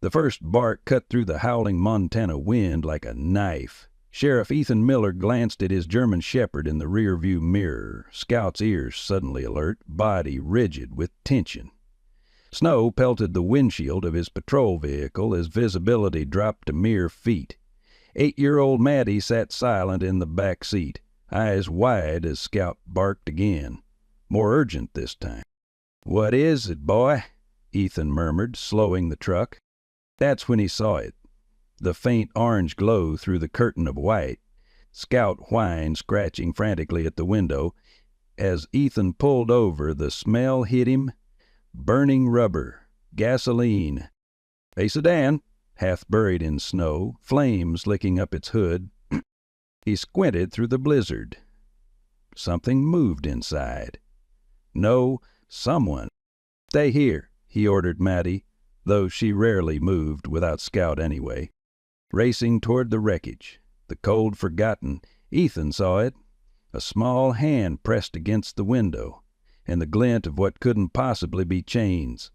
The first bark cut through the howling Montana wind like a knife. Sheriff Ethan Miller glanced at his German Shepherd in the rearview mirror, Scout's ears suddenly alert, body rigid with tension. Snow pelted the windshield of his patrol vehicle as visibility dropped to mere feet. 8-year-old Maddie sat silent in the back seat, eyes wide as Scout barked again, more urgent this time. "What is it, boy?" Ethan murmured, slowing the truck. That's when he saw it. The faint orange glow through the curtain of white. Scout whined, scratching frantically at the window. As Ethan pulled over, the smell hit him. Burning rubber, gasoline. A sedan, half buried in snow, flames licking up its hood. He squinted through the blizzard. Something moved inside. No, someone. "Stay here," he ordered Maddie, though she rarely moved without Scout anyway. Racing toward the wreckage, the cold forgotten, Ethan saw it. A small hand pressed against the window, and the glint of what couldn't possibly be chains.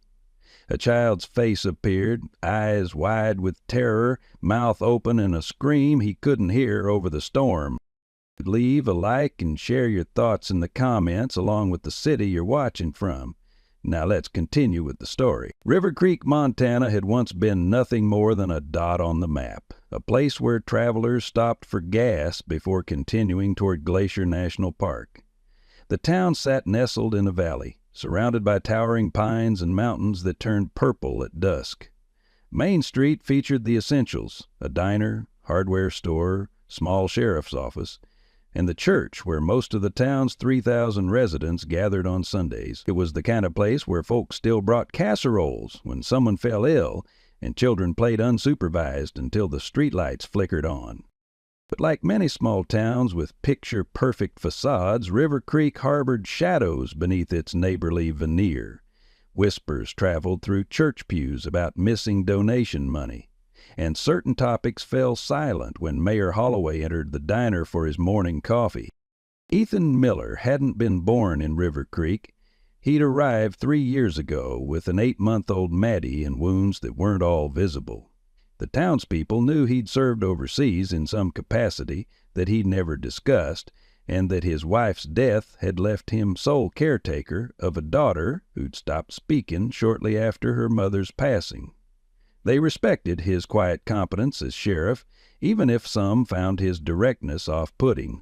A child's face appeared, eyes wide with terror, mouth open in a scream he couldn't hear over the storm. Leave a like and share your thoughts in the comments along with the city you're watching from. Now let's continue with the story. River Creek, Montana had once been nothing more than a dot on the map, a place where travelers stopped for gas before continuing toward Glacier National Park. The town sat nestled in a valley, surrounded by towering pines and mountains that turned purple at dusk. Main Street featured the essentials, a diner, hardware store, small sheriff's office, and the church where most of the town's 3,000 residents gathered on Sundays. It was the kind of place where folks still brought casseroles when someone fell ill, and children played unsupervised until the streetlights flickered on. But like many small towns with picture-perfect facades, River Creek harbored shadows beneath its neighborly veneer. Whispers traveled through church pews about missing donation money, and certain topics fell silent when Mayor Holloway entered the diner for his morning coffee. Ethan Miller hadn't been born in River Creek. He'd arrived 3 years ago with an 8-month-old Maddie and wounds that weren't all visible. The townspeople knew he'd served overseas in some capacity that he'd never discussed, and that his wife's death had left him sole caretaker of a daughter who'd stopped speaking shortly after her mother's passing. They respected his quiet competence as sheriff, even if some found his directness off-putting.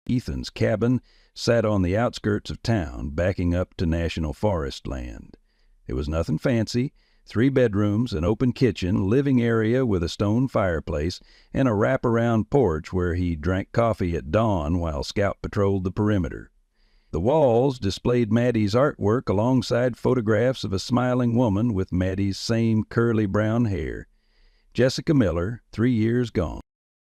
Ethan's cabin sat on the outskirts of town, backing up to national forest land. It was nothing fancy: 3 bedrooms, an open kitchen, living area with a stone fireplace, and a wraparound porch where he drank coffee at dawn while Scout patrolled the perimeter. The walls displayed Maddie's artwork alongside photographs of a smiling woman with Maddie's same curly brown hair. Jessica Miller, 3 years gone.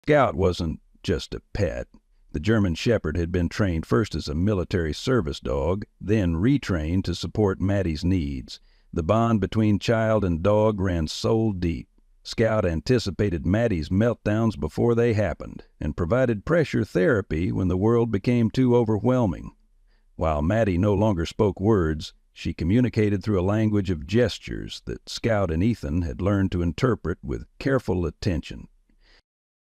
Scout wasn't just a pet. The German Shepherd had been trained first as a military service dog, then retrained to support Maddie's needs. The bond between child and dog ran soul deep. Scout anticipated Maddie's meltdowns before they happened, and provided pressure therapy when the world became too overwhelming. While Maddie no longer spoke words, she communicated through a language of gestures that Scout and Ethan had learned to interpret with careful attention.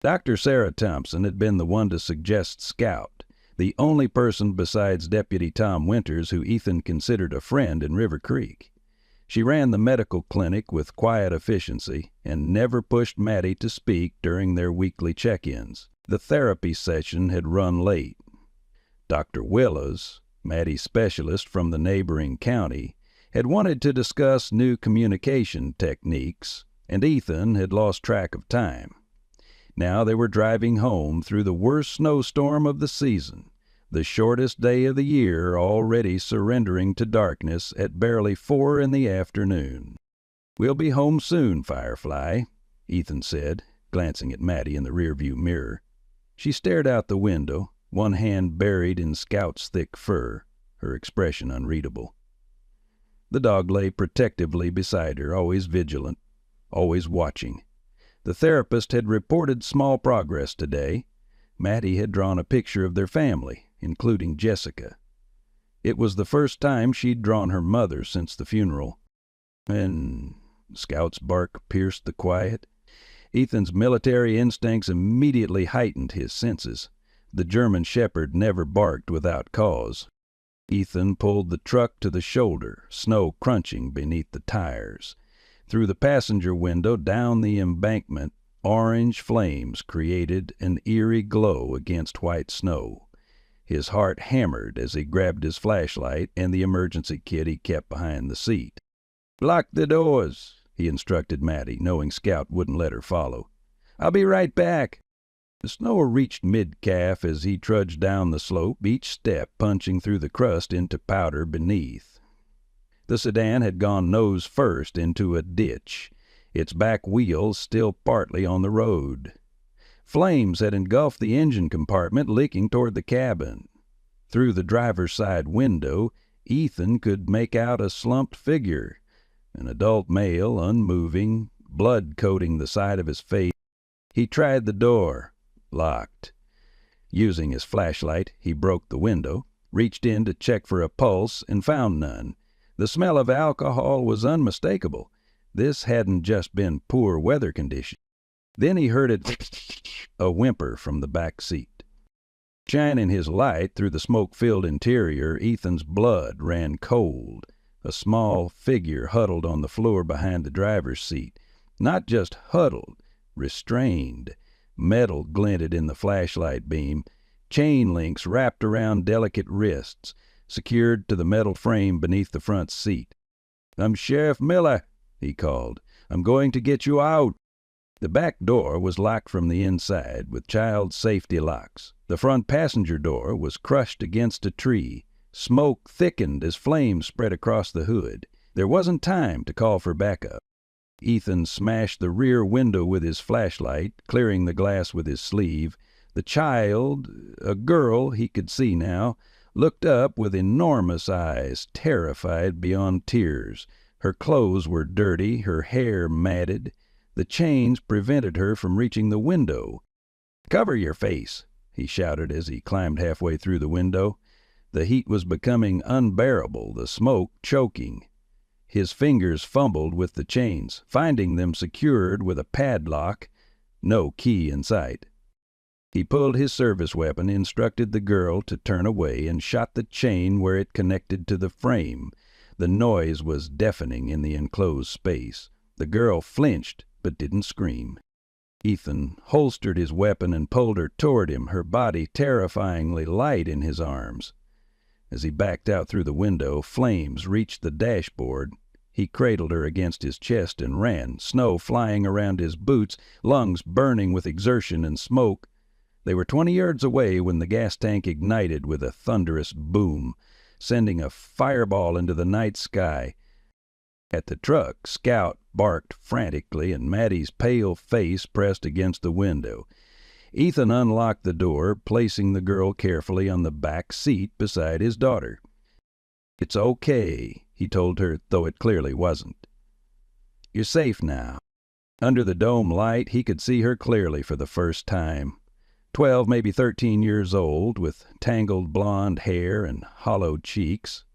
Dr. Sarah Thompson had been the one to suggest Scout, the only person besides Deputy Tom Winters who Ethan considered a friend in River Creek. She ran the medical clinic with quiet efficiency and never pushed Maddie to speak during their weekly check-ins. The therapy session had run late. Dr. Willows, Maddie's specialist from the neighboring county, had wanted to discuss new communication techniques, and Ethan had lost track of time. Now they were driving home through the worst snowstorm of the season, the shortest day of the year already surrendering to darkness at barely 4 in the afternoon. "We'll be home soon, Firefly," Ethan said, glancing at Maddie in the rearview mirror. She stared out the window, one hand buried in Scout's thick fur, her expression unreadable. The dog lay protectively beside her, always vigilant, always watching. The therapist had reported small progress today. Maddie had drawn a picture of their family, including Jessica. It was the first time she'd drawn her mother since the funeral. "And Scout's bark pierced the quiet. Ethan's military instincts immediately heightened his senses. The German shepherd never barked without cause. Ethan pulled the truck to the shoulder, snow crunching beneath the tires. Through the passenger window down the embankment, orange flames created an eerie glow against white snow. His heart hammered as he grabbed his flashlight and the emergency kit he kept behind the seat. "Lock the doors," he instructed Maddie, knowing Scout wouldn't let her follow. "I'll be right back." The snow reached mid-calf as he trudged down the slope, each step punching through the crust into powder beneath. The sedan had gone nose first into a ditch, its back wheels still partly on the road. Flames had engulfed the engine compartment, leaking toward the cabin. Through the driver's side window, Ethan could make out a slumped figure, an adult male, unmoving, blood coating the side of his face. He tried the door. Locked. Using his flashlight, he broke the window, reached in to check for a pulse, and found none. The smell of alcohol was unmistakable. This hadn't just been poor weather conditions. Then he heard a whimper from the back seat. Shining his light through the smoke-filled interior, Ethan's blood ran cold. A small figure huddled on the floor behind the driver's seat. Not just huddled, restrained. Metal glinted in the flashlight beam. Chain links wrapped around delicate wrists, secured to the metal frame beneath the front seat. "I'm Sheriff Miller," he called. "I'm going to get you out." The back door was locked from the inside with child safety locks. The front passenger door was crushed against a tree. Smoke thickened as flames spread across the hood. There wasn't time to call for backup. Ethan smashed the rear window with his flashlight, clearing the glass with his sleeve. The child, a girl he could see now, looked up with enormous eyes, terrified beyond tears. Her clothes were dirty, her hair matted. The chains prevented her from reaching the window. "Cover your face," he shouted as he climbed halfway through the window. The heat was becoming unbearable, the smoke choking. His fingers fumbled with the chains, finding them secured with a padlock, no key in sight. He pulled his service weapon, instructed the girl to turn away, and shot the chain where it connected to the frame. The noise was deafening in the enclosed space. The girl flinched, but didn't scream. Ethan holstered his weapon and pulled her toward him, her body terrifyingly light in his arms. As he backed out through the window, flames reached the dashboard. He cradled her against his chest and ran, snow flying around his boots, lungs burning with exertion and smoke. They were 20 yards away when the gas tank ignited with a thunderous boom, sending a fireball into the night sky. At the truck, Scout barked frantically, and Maddie's pale face pressed against the window. Ethan unlocked the door, placing the girl carefully on the back seat beside his daughter. "It's okay," he told her, though it clearly wasn't. "You're safe now." Under the dome light, he could see her clearly for the first time. 12, maybe 13 years old, with tangled blonde hair and hollow cheeks.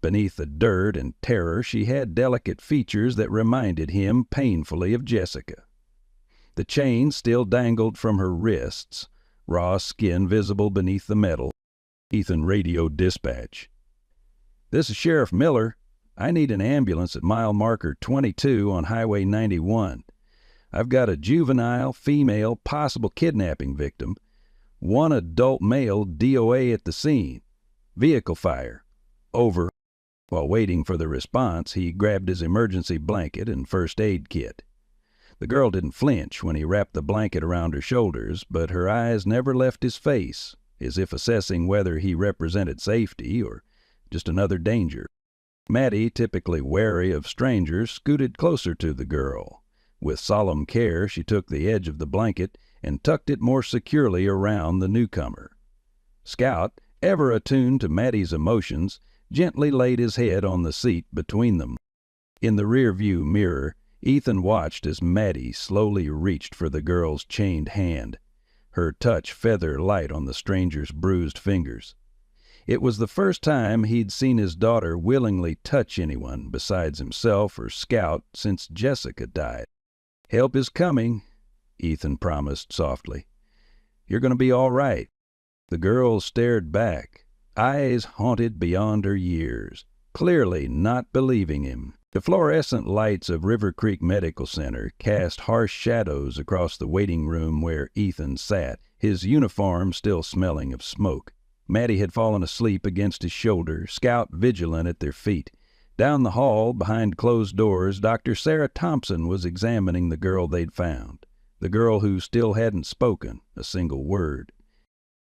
Beneath the dirt and terror, she had delicate features that reminded him painfully of Jessica. The chain still dangled from her wrists, raw skin visible beneath the metal. Ethan radioed dispatch. "This is Sheriff Miller. I need an ambulance at mile marker 22 on Highway 91. I've got a juvenile, female, possible kidnapping victim. One adult male DOA at the scene. Vehicle fire. Over." While waiting for the response, he grabbed his emergency blanket and first aid kit. The girl didn't flinch when he wrapped the blanket around her shoulders, but her eyes never left his face, as if assessing whether he represented safety or just another danger. Maddie, typically wary of strangers, scooted closer to the girl. With solemn care, she took the edge of the blanket and tucked it more securely around the newcomer. Scout, ever attuned to Maddie's emotions, gently laid his head on the seat between them. In the rearview mirror, Ethan watched as Maddie slowly reached for the girl's chained hand, her touch feather light on the stranger's bruised fingers. It was the first time he'd seen his daughter willingly touch anyone besides himself or Scout since Jessica died. "Help is coming," Ethan promised softly. "You're going to be all right." The girl stared back, eyes haunted beyond her years, clearly not believing him. The fluorescent lights of River Creek Medical Center cast harsh shadows across the waiting room where Ethan sat, his uniform still smelling of smoke. Maddie had fallen asleep against his shoulder, Scout vigilant at their feet. Down the hall, behind closed doors, Dr. Sarah Thompson was examining the girl they'd found, the girl who still hadn't spoken a single word.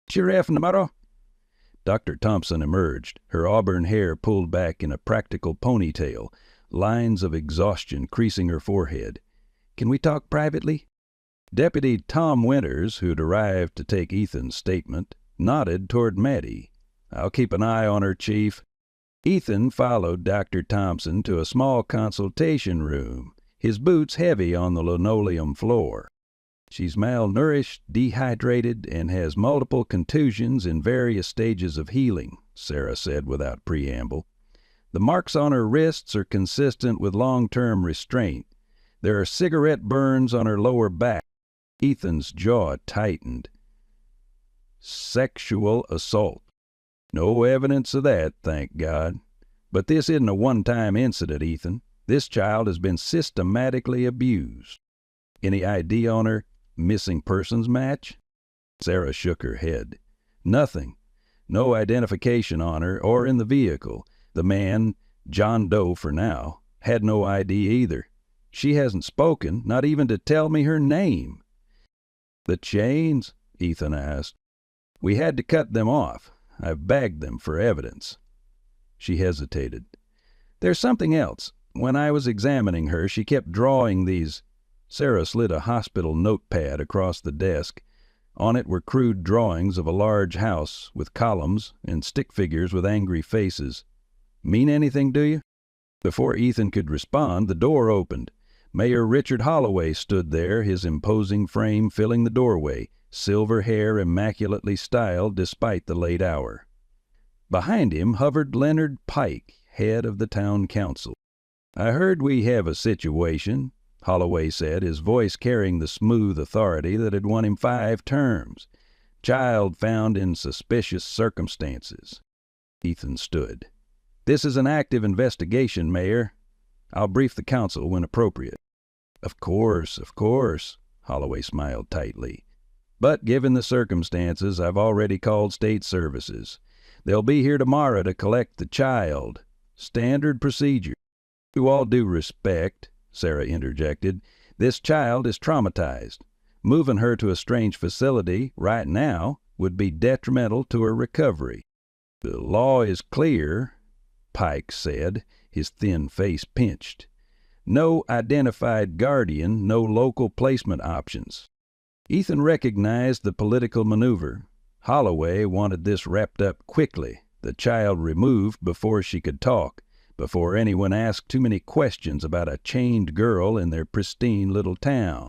"Sheriff Navarro." Dr. Thompson emerged, her auburn hair pulled back in a practical ponytail, lines of exhaustion creasing her forehead. "Can we talk privately?" Deputy Tom Winters, who'd arrived to take Ethan's statement, nodded toward Maddie. "I'll keep an eye on her, Chief." Ethan followed Dr. Thompson to a small consultation room, his boots heavy on the linoleum floor. "She's malnourished, dehydrated, and has multiple contusions in various stages of healing," Sarah said without preamble. "The marks on her wrists are consistent with long-term restraint. There are cigarette burns on her lower back." Ethan's jaw tightened. "Sexual assault. No evidence of that, thank God. But this isn't a one-time incident, Ethan. This child has been systematically abused. Any ID on her? Missing persons match?" Sarah shook her head. "Nothing. No identification on her or in the vehicle. The man, John Doe for now, had no ID either. She hasn't spoken, not even to tell me her name." "The chains?" Ethan asked. "We had to cut them off. I've bagged them for evidence." She hesitated. "There's something else. When I was examining her, she kept drawing these—" Sarah slid a hospital notepad across the desk. On it were crude drawings of a large house with columns and stick figures with angry faces. "Mean anything to you?" Before Ethan could respond, the door opened. Mayor Richard Holloway stood there, his imposing frame filling the doorway, silver hair immaculately styled despite the late hour. Behind him hovered Leonard Pike, head of the town council. "I heard we have a situation," Holloway said, his voice carrying the smooth authority that had won him 5 terms. "Child found in suspicious circumstances." Ethan stood. "This is an active investigation, Mayor. I'll brief the council when appropriate." Of course," Holloway smiled tightly. "But given the circumstances, I've already called state services. They'll be here tomorrow to collect the child. Standard procedure." "To all due respect," Sarah interjected, "this child is traumatized. Moving her to a strange facility right now would be detrimental to her recovery." "The law is clear," Pike said, his thin face pinched. "No identified guardian, no local placement options." Ethan recognized the political maneuver. Holloway wanted this wrapped up quickly, the child removed before she could talk, before anyone asked too many questions about a chained girl in their pristine little town.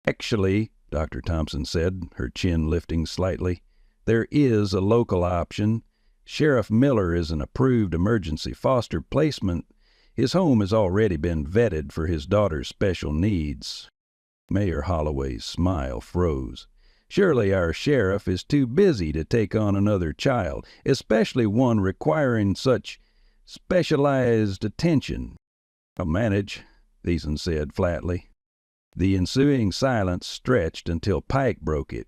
"Actually," Dr. Thompson said, her chin lifting slightly, "there is a local option. Sheriff Miller is an approved emergency foster placement. His home has already been vetted for his daughter's special needs." Mayor Holloway's smile froze. "Surely our sheriff is too busy to take on another child, especially one requiring such specialized attention." "I'll manage," Ethan said flatly. The ensuing silence stretched until Pike broke it.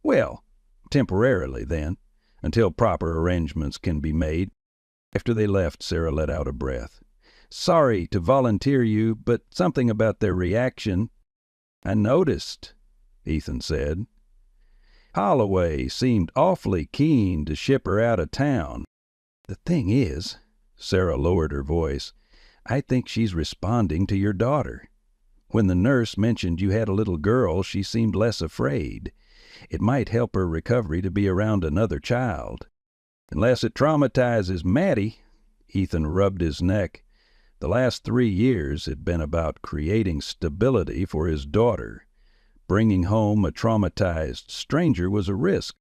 "Well, temporarily, then, until proper arrangements can be made." After they left, Sarah let out a breath. "Sorry to volunteer you, but something about their reaction—" "I noticed," Ethan said. "Holloway seemed awfully keen to ship her out of town. The thing is," Sarah lowered her voice, "I think she's responding to your daughter. When the nurse mentioned you had a little girl, she seemed less afraid. It might help her recovery to be around another child." "Unless it traumatizes Maddie," Ethan rubbed his neck. The last 3 years had been about creating stability for his daughter. Bringing home a traumatized stranger was a risk.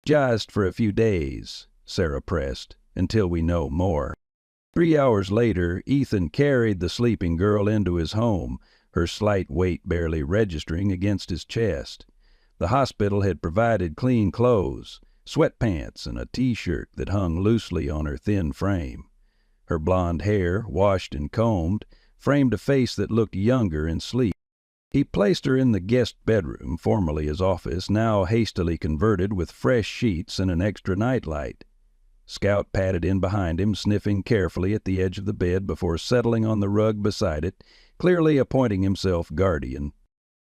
"Just for a few days," Sarah pressed, "until we know more." 3 hours later, Ethan carried the sleeping girl into his home, her slight weight barely registering against his chest. The hospital had provided clean clothes, sweatpants and a T-shirt that hung loosely on her thin frame. Her blonde hair, washed and combed, framed a face that looked younger in sleep. He placed her in the guest bedroom, formerly his office, now hastily converted with fresh sheets and an extra nightlight. Scout padded in behind him, sniffing carefully at the edge of the bed before settling on the rug beside it, clearly appointing himself guardian.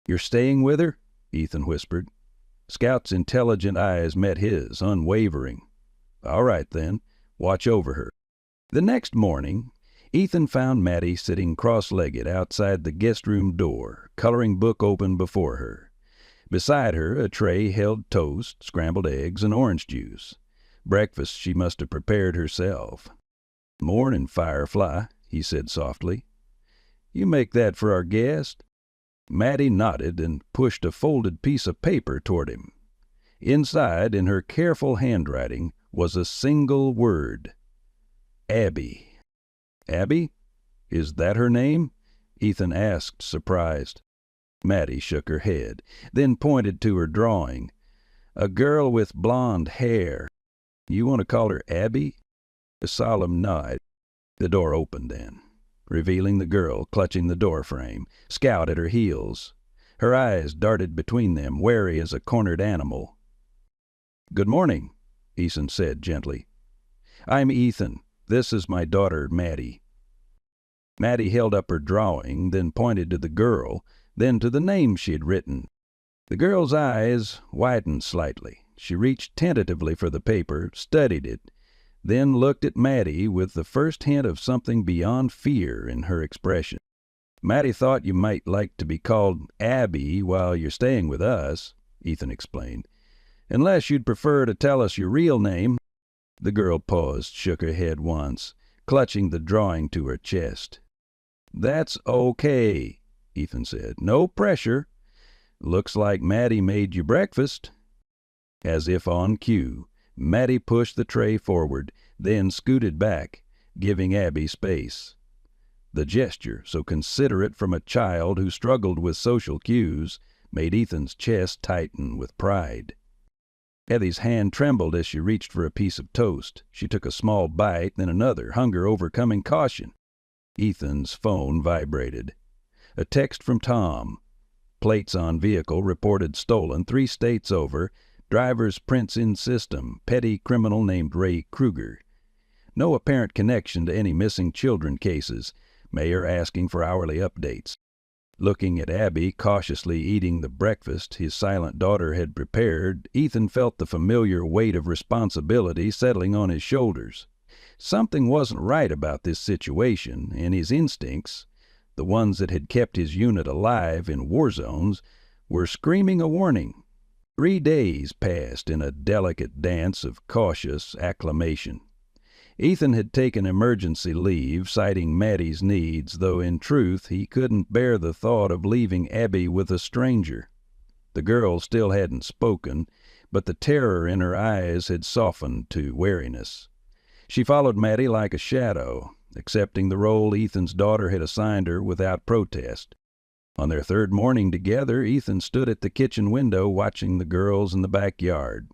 "You're staying with her?" Ethan whispered. Scout's intelligent eyes met his, unwavering. "All right, then. Watch over her." The next morning, Ethan found Maddie sitting cross-legged outside the guest room door, coloring book open before her. Beside her, a tray held toast, scrambled eggs, and orange juice. Breakfast she must have prepared herself. "Morning, Firefly," he said softly. "You make that for our guest?" Maddie nodded and pushed a folded piece of paper toward him. Inside, in her careful handwriting, was a single word: Abby. "Abby? Is that her name?" Ethan asked, surprised. Maddie shook her head, then pointed to her drawing. "A girl with blonde hair. You want to call her Abby?" A solemn nod. The door opened then, revealing the girl clutching the doorframe, Scout at her heels. Her eyes darted between them, wary as a cornered animal. "Good morning," Ethan said gently. "I'm Ethan. This is my daughter, Maddie." Maddie held up her drawing, then pointed to the girl, then to the name she had written. The girl's eyes widened slightly. She reached tentatively for the paper, studied it, then looked at Maddie with the first hint of something beyond fear in her expression. "Maddie thought you might like to be called Abby while you're staying with us," Ethan explained. "Unless you'd prefer to tell us your real name." The girl paused, shook her head once, clutching the drawing to her chest. "That's okay," Ethan said. "No pressure. Looks like Maddie made you breakfast." As if on cue, Maddie pushed the tray forward, then scooted back, giving Abby space. The gesture, so considerate from a child who struggled with social cues, made Ethan's chest tighten with pride. Abby's hand trembled as she reached for a piece of toast. She took a small bite, then another, hunger overcoming caution. Ethan's phone vibrated. A text from Tom. Plates on vehicle reported stolen 3 states over. Driver's prints in system. Petty criminal named Ray Kruger. No apparent connection to any missing children cases. Mayor asking for hourly updates. Looking at Abby cautiously eating the breakfast his silent daughter had prepared, Ethan felt the familiar weight of responsibility settling on his shoulders. Something wasn't right about this situation, and his instincts, the ones that had kept his unit alive in war zones, were screaming a warning. 3 days passed in a delicate dance of cautious acclimation. Ethan had taken emergency leave, citing Maddie's needs, though in truth he couldn't bear the thought of leaving Abby with a stranger. The girl still hadn't spoken, but the terror in her eyes had softened to wariness. She followed Maddie like a shadow, accepting the role Ethan's daughter had assigned her without protest. On their 3rd morning together, Ethan stood at the kitchen window watching the girls in the backyard.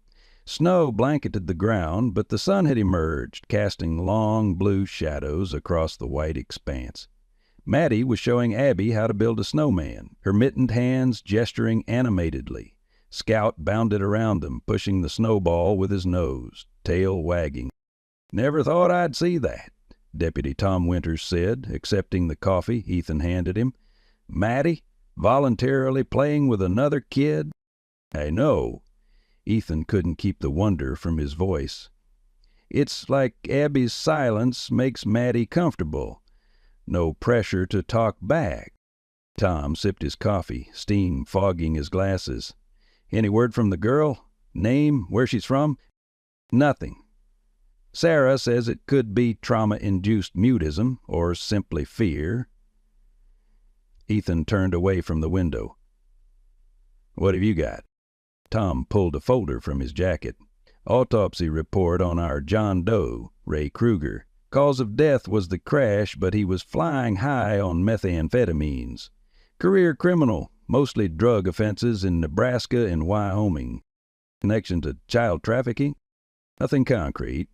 Snow blanketed the ground, but the sun had emerged, casting long blue shadows across the white expanse. Maddie was showing Abby how to build a snowman, her mittened hands gesturing animatedly. Scout bounded around them, pushing the snowball with his nose, tail wagging. "Never thought I'd see that," Deputy Tom Winters said, accepting the coffee Ethan handed him. "Maddie, voluntarily playing with another kid?" "I know." Ethan couldn't keep the wonder from his voice. "It's like Abby's silence makes Maddie comfortable. No pressure to talk back." Tom sipped his coffee, steam fogging his glasses. "Any word from the girl? Name? Where she's from?" "Nothing. Sarah says it could be trauma-induced mutism, or simply fear." Ethan turned away from the window. "What have you got?" Tom pulled a folder from his jacket. Autopsy report on our John Doe, Ray Kruger. Cause of death was the crash, but he was flying high on methamphetamines. Career criminal, mostly drug offenses in Nebraska and Wyoming. Connection to child trafficking? Nothing concrete.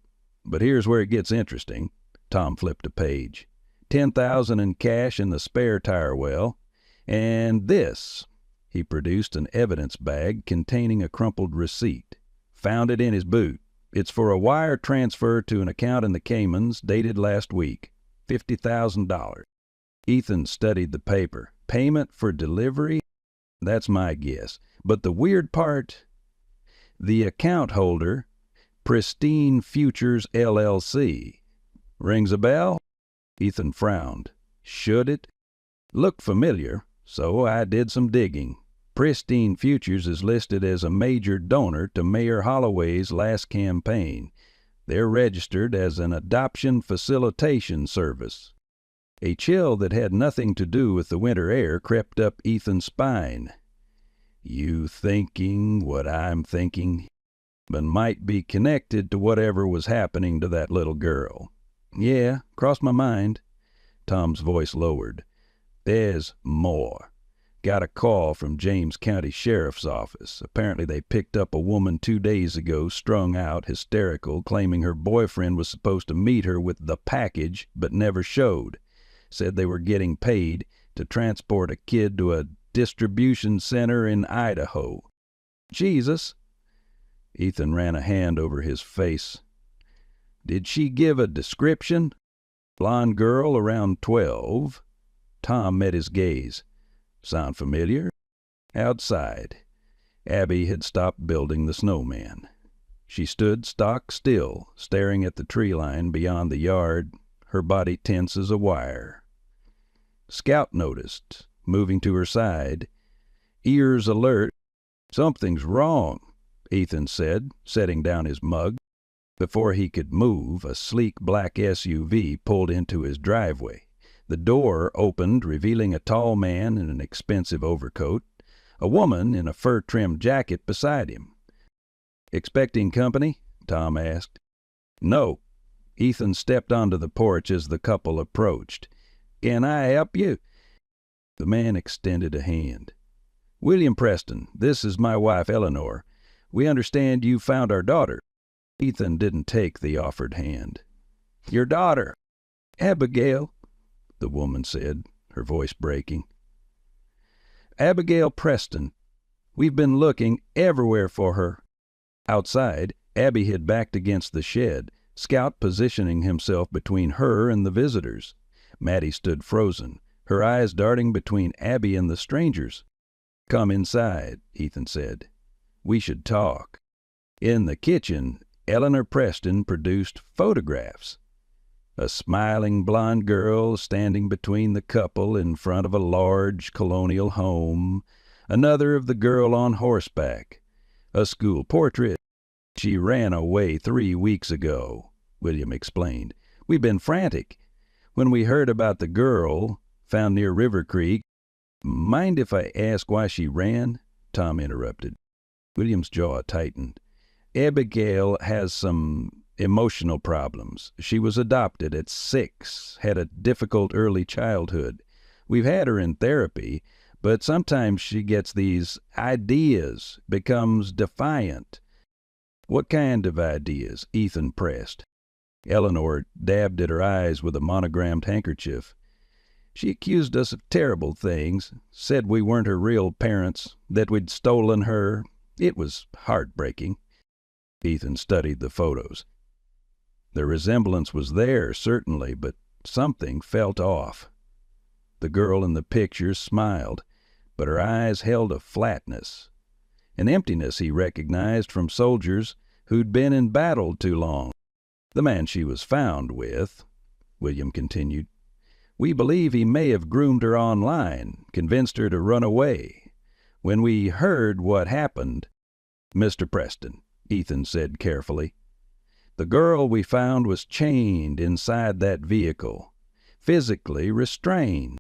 But here's where it gets interesting. Tom flipped a page. $10,000 in cash in the spare tire well. And this. He produced an evidence bag containing a crumpled receipt. Found it in his boot. It's for a wire transfer to an account in the Caymans dated last week. $50,000. Ethan studied the paper. Payment for delivery? That's my guess. But the weird part, the account holder, Pristine Futures LLC. Rings a bell? Ethan frowned. Should it? Looked familiar, so I did some digging. Pristine Futures is listed as a major donor to Mayor Holloway's last campaign. They're registered as an adoption facilitation service. A chill that had nothing to do with the winter air crept up Ethan's spine. You thinking what I'm thinking, but might be connected to whatever was happening to that little girl. Yeah, crossed my mind. Tom's voice lowered. There's more. Got a call from James County Sheriff's Office. Apparently they picked up a woman 2 days ago, strung out, hysterical, claiming her boyfriend was supposed to meet her with the package, but never showed. Said they were getting paid to transport a kid to a distribution center in Idaho. Jesus! Ethan ran a hand over his face. Did she give a description? Blonde girl around 12. Tom met his gaze. Sound familiar? Outside, Abby had stopped building the snowman. She stood stock still, staring at the tree line beyond the yard, her body tense as a wire. Scout noticed, moving to her side. Ears alert. Something's wrong, Ethan said, setting down his mug. Before he could move, a sleek black SUV pulled into his driveway. The door opened, revealing a tall man in an expensive overcoat, a woman in a fur-trimmed jacket beside him. Expecting company? Tom asked. No. Ethan stepped onto the porch as the couple approached. Can I help you? The man extended a hand. William Preston, this is my wife Eleanor. We understand you found our daughter. Ethan didn't take the offered hand. Your daughter, Abigail, the woman said, her voice breaking. Abigail Preston. We've been looking everywhere for her. Outside, Abby had backed against the shed, Scout positioning himself between her and the visitors. Maddie stood frozen, her eyes darting between Abby and the strangers. Come inside, Ethan said. We should talk. In the kitchen, Eleanor Preston produced photographs. A smiling blonde girl standing between the couple in front of a large colonial home. Another of the girl on horseback. A school portrait. She ran away 3 weeks ago, William explained. We've been frantic. When we heard about the girl found near River Creek. Mind if I ask why she ran? Tom interrupted. William's jaw tightened. Abigail has some emotional problems. She was adopted at 6, had a difficult early childhood. We've had her in therapy, but sometimes she gets these ideas, becomes defiant. What kind of ideas? Ethan pressed. Eleanor dabbed at her eyes with a monogrammed handkerchief. She accused us of terrible things, said we weren't her real parents, that we'd stolen her. It was heartbreaking. Ethan studied the photos. The resemblance was there, certainly, but something felt off. The girl in the pictures smiled, but her eyes held a flatness, an emptiness he recognized from soldiers who'd been in battle too long. The man she was found with, William continued, we believe he may have groomed her online, convinced her to run away. When we heard what happened, Mr. Preston, Ethan said carefully, the girl we found was chained inside that vehicle, physically restrained.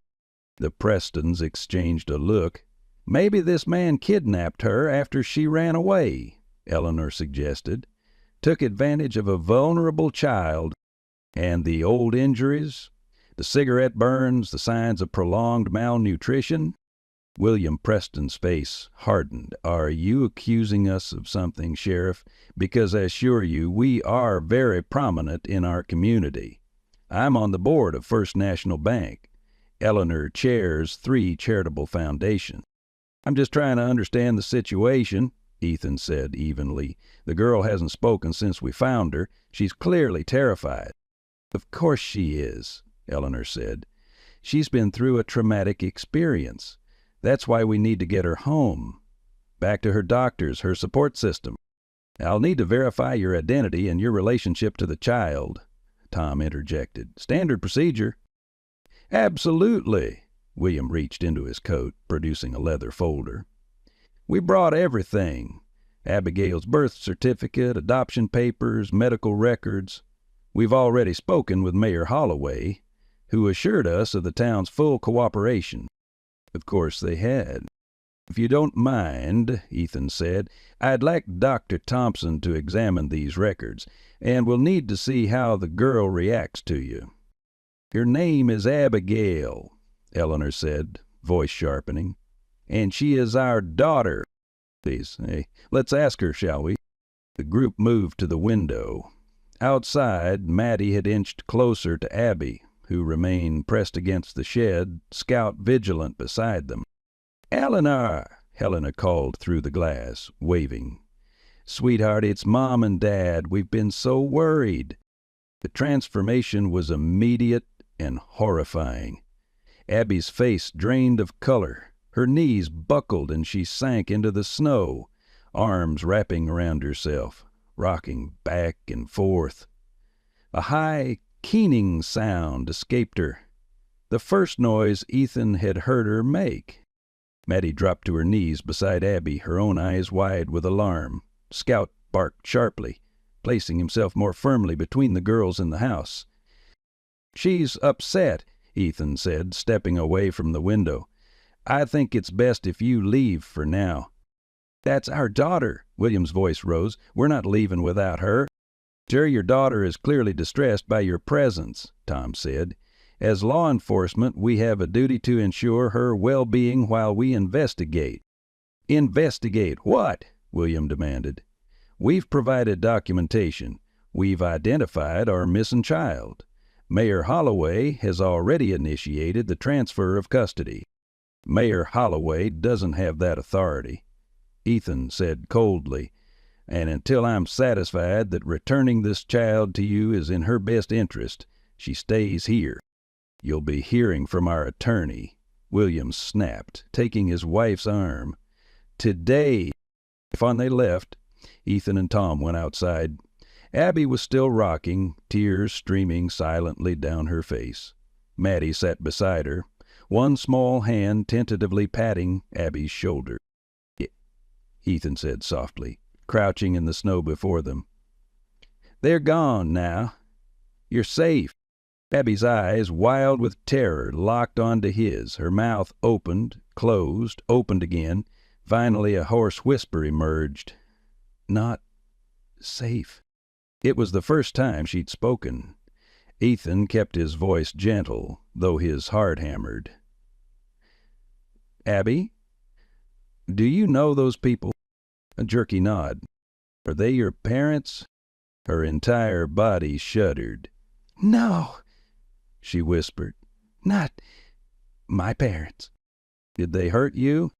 The Prestons exchanged a look. Maybe this man kidnapped her after she ran away, Eleanor suggested. took advantage of a vulnerable child. And the old injuries, the cigarette burns, the signs of prolonged malnutrition. William Preston's face hardened. Are you accusing us of something, Sheriff? Because I assure you, we are very prominent in our community. I'm on the board of First National Bank. Eleanor chairs 3 charitable foundations. I'm just trying to understand the situation, Ethan said evenly. The girl hasn't spoken since we found her. She's clearly terrified. Of course she is, Eleanor said. She's been through a traumatic experience. That's why we need to get her home. Back to her doctors, her support system. I'll need to verify your identity and your relationship to the child, Tom interjected. Standard procedure. Absolutely. William reached into his coat, producing a leather folder. We brought everything. Abigail's birth certificate, adoption papers, medical records. We've already spoken with Mayor Holloway, who assured us of the town's full cooperation. Of course they had. If you don't mind, Ethan said, I'd like Dr. Thompson to examine these records, and we'll need to see how the girl reacts to you. Her name is Abigail, Eleanor said, voice sharpening, and she is our daughter. Please, let's ask her, shall we? The group moved to the window. Outside, Mattie had inched closer to Abby, who remained pressed against the shed, Scout vigilant beside them. Eleanor, Helena called through the glass, waving. Sweetheart, it's Mom and Dad. We've been so worried. The transformation was immediate and horrifying. Abby's face drained of color. Her knees buckled and she sank into the snow, arms wrapping around herself, rocking back and forth. A high, keening sound escaped her, the first noise Ethan had heard her make. Mattie dropped to her knees beside Abby, her own eyes wide with alarm. Scout barked sharply, placing himself more firmly between the girls and the house. She's upset, Ethan said, stepping away from the window. I think it's best if you leave for now. That's our daughter, William's voice rose. We're not leaving without her. Sure, your daughter is clearly distressed by your presence, Tom said. As law enforcement, we have a duty to ensure her well-being while we investigate. Investigate what? William demanded. We've provided documentation. We've identified our missing child. Mayor Holloway has already initiated the transfer of custody. Mayor Holloway doesn't have that authority, Ethan said coldly, and until I'm satisfied that returning this child to you is in her best interest, she stays here. You'll be hearing from our attorney, William snapped, taking his wife's arm. Today. When they left, Ethan and Tom went outside. Abby was still rocking, tears streaming silently down her face. Mattie sat beside her, one small hand tentatively patting Abby's shoulder. Ethan said softly, crouching in the snow before them. They're gone now. You're safe. Abby's eyes, wild with terror, locked onto his. Her mouth opened, closed, opened again. Finally a hoarse whisper emerged. Not safe. It was the first time she'd spoken. Ethan kept his voice gentle, though his heart hammered. Abby, do you know those people? A jerky nod. Are they your parents? Her entire body shuddered. No, she whispered. Not my parents. Did they hurt you?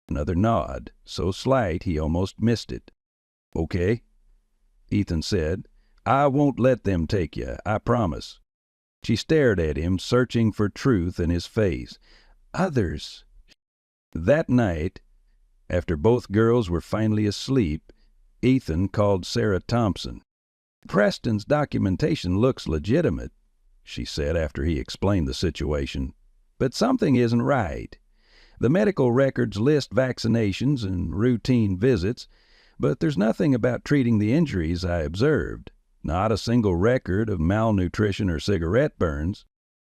Another nod, so slight he almost missed it. Okay, Ethan said. I won't let them take you, I promise. She stared at him, searching for truth in his face. Others. That night, after both girls were finally asleep, Ethan called Sarah Thompson. Preston's documentation looks legitimate, she said after he explained the situation. But something isn't right. The medical records list vaccinations and routine visits, but there's nothing about treating the injuries I observed. Not a single record of malnutrition or cigarette burns.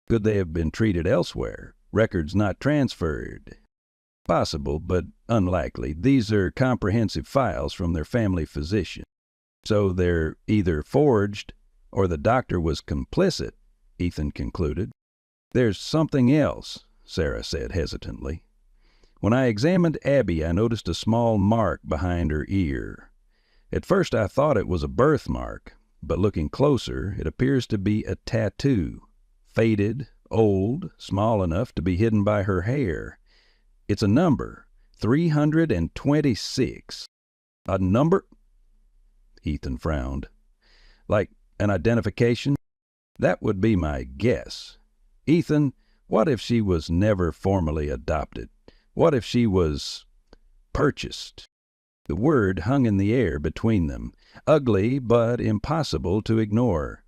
Could they have been treated elsewhere? Records not transferred. Possible, but unlikely. These are comprehensive files from their family physician. So they're either forged or the doctor was complicit, Ethan concluded. There's something else, Sarah said hesitantly. When I examined Abby, I noticed a small mark behind her ear. At first I thought it was a birthmark, but looking closer, it appears to be a tattoo. Faded, old, small enough to be hidden by her hair. It's a number, 326. A number? Ethan frowned. Like an identification? That would be my guess. Ethan, what if she was never formally adopted? What if she was purchased? The word hung in the air between them, ugly but impossible to ignore.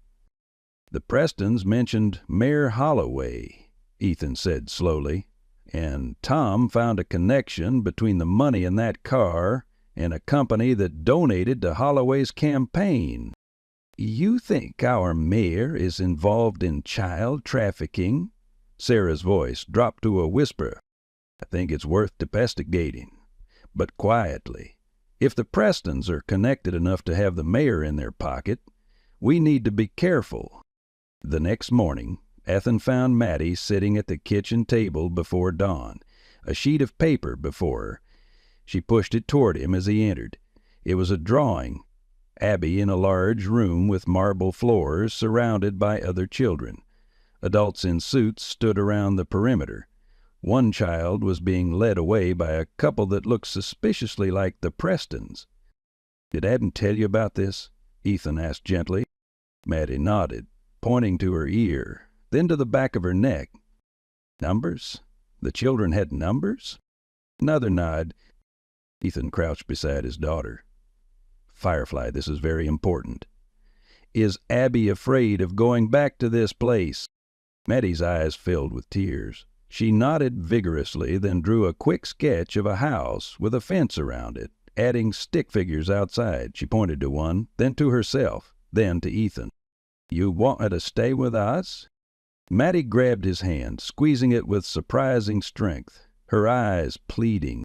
The Prestons mentioned Mayor Holloway, Ethan said slowly, and Tom found a connection between the money in that car and a company that donated to Holloway's campaign. You think our mayor is involved in child trafficking? Sarah's voice dropped to a whisper. I think it's worth investigating, but quietly. If the Prestons are connected enough to have the mayor in their pocket, we need to be careful. The next morning, Ethan found Mattie sitting at the kitchen table before dawn, a sheet of paper before her. She pushed it toward him as he entered. It was a drawing. Abby in a large room with marble floors surrounded by other children. Adults in suits stood around the perimeter. One child was being led away by a couple that looked suspiciously like the Prestons. Did Abby tell you about this? Ethan asked gently. Mattie nodded, pointing to her ear, then to the back of her neck. Numbers? The children had numbers? Another nod. Ethan crouched beside his daughter. Firefly, this is very important. Is Abby afraid of going back to this place? Mattie's eyes filled with tears. She nodded vigorously, then drew a quick sketch of a house with a fence around it, adding stick figures outside. She pointed to one, then to herself, then to Ethan. You want her to stay with us? Mattie grabbed his hand, squeezing it with surprising strength, her eyes pleading.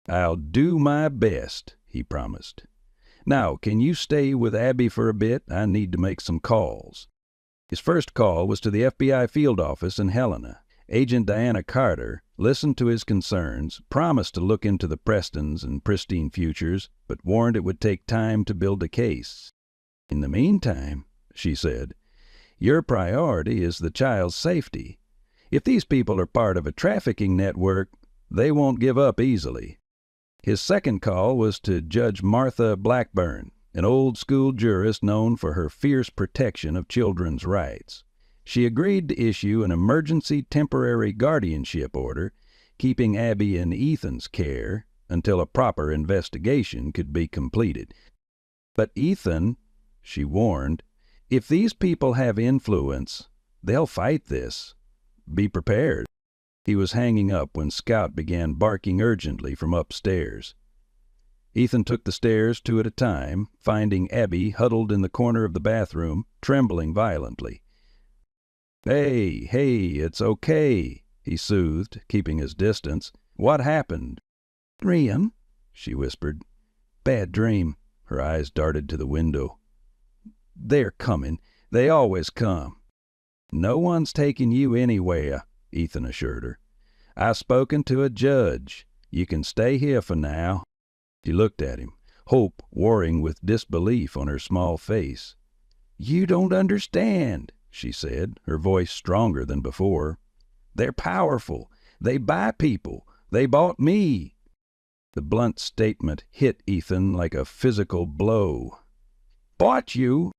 I'll do my best, he promised. Now, can you stay with Abby for a bit? I need to make some calls. His first call was to the FBI field office in Helena. Agent Diana Carter listened to his concerns, promised to look into the Prestons and Pristine Futures, but warned it would take time to build a case. In the meantime, she said, your priority is the child's safety. If these people are part of a trafficking network, they won't give up easily. His second call was to Judge Martha Blackburn, an old-school jurist known for her fierce protection of children's rights. She agreed to issue an emergency temporary guardianship order, keeping Abby in Ethan's care until a proper investigation could be completed. But Ethan, she warned, if these people have influence, they'll fight this. Be prepared. He was hanging up when Scout began barking urgently from upstairs. Ethan took the stairs 2 at a time, finding Abby huddled in the corner of the bathroom, trembling violently. Hey, it's okay, he soothed, keeping his distance. What happened? Dream, she whispered. Bad dream. Her eyes darted to the window. They're coming. They always come. No one's taking you anywhere, Ethan assured her. I've spoken to a judge. You can stay here for now. She looked at him, hope warring with disbelief on her small face. You don't understand, she said, her voice stronger than before. They're powerful. They buy people. They bought me. The blunt statement hit Ethan like a physical blow. Bought you?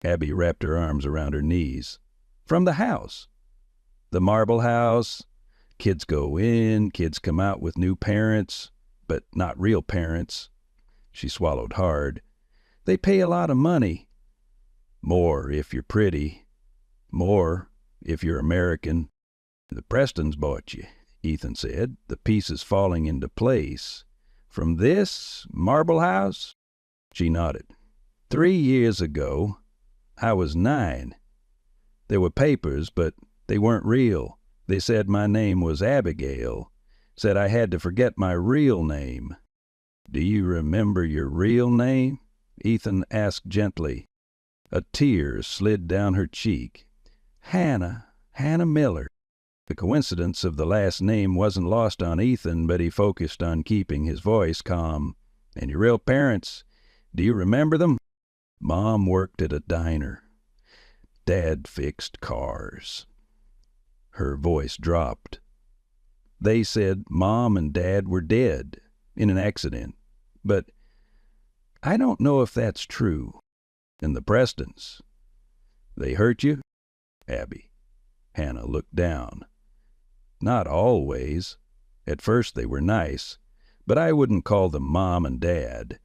Abby wrapped her arms around her knees. From the house. The marble house. Kids go in, kids come out with new parents, but not real parents. She swallowed hard. They pay a lot of money. More if you're pretty. More if you're American. The Prestons bought you, Ethan said, the pieces falling into place. From this marble house? She nodded. 3 years ago, I was 9. There were papers, but they weren't real. They said my name was Abigail, said I had to forget my real name. Do you remember your real name? Ethan asked gently. A tear slid down her cheek. Hannah Miller. The coincidence of the last name wasn't lost on Ethan, but he focused on keeping his voice calm. And your real parents, do you remember them? Mom worked at a diner. Dad fixed cars. Her voice dropped. They said Mom and Dad were dead in an accident, but I don't know if that's true. And the Prestons, they hurt you? Abby. Hannah looked down. Not always. At first they were nice, but I wouldn't call them Mom and Dad.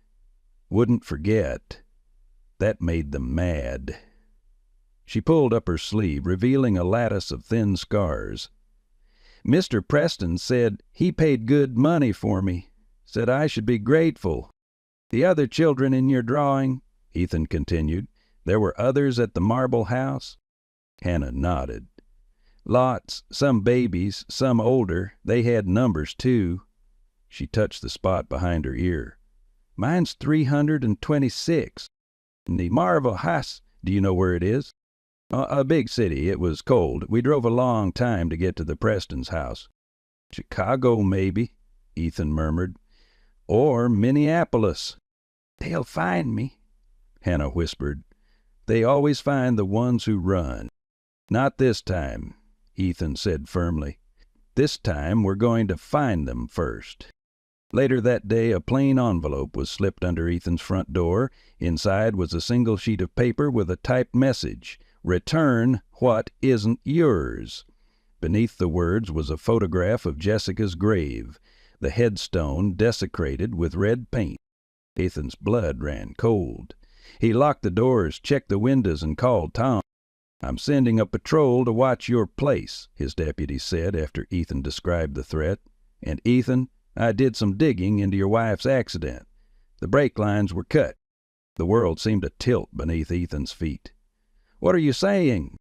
Wouldn't forget. That made them mad. She pulled up her sleeve, revealing a lattice of thin scars. Mr. Preston said he paid good money for me, said I should be grateful. The other children in your drawing, Ethan continued, there were others at the Marble House? Hannah nodded. Lots, some babies, some older. They had numbers, too. She touched the spot behind her ear. Mine's 326. The Marble House, do you know where it is? A big city. It was cold. We drove a long time to get to the Prestons' house. Chicago, maybe, Ethan murmured. Or Minneapolis. They'll find me, Hannah whispered. They always find the ones who run. Not this time, Ethan said firmly. This time we're going to find them first. Later that day, a plain envelope was slipped under Ethan's front door. Inside was a single sheet of paper with a typed message. Return what isn't yours. Beneath the words was a photograph of Jessica's grave, the headstone desecrated with red paint. Ethan's blood ran cold. He locked the doors, checked the windows, and called Tom. I'm sending a patrol to watch your place, his deputy said after Ethan described the threat. And Ethan, I did some digging into your wife's accident. The brake lines were cut. The world seemed to tilt beneath Ethan's feet. What are you saying?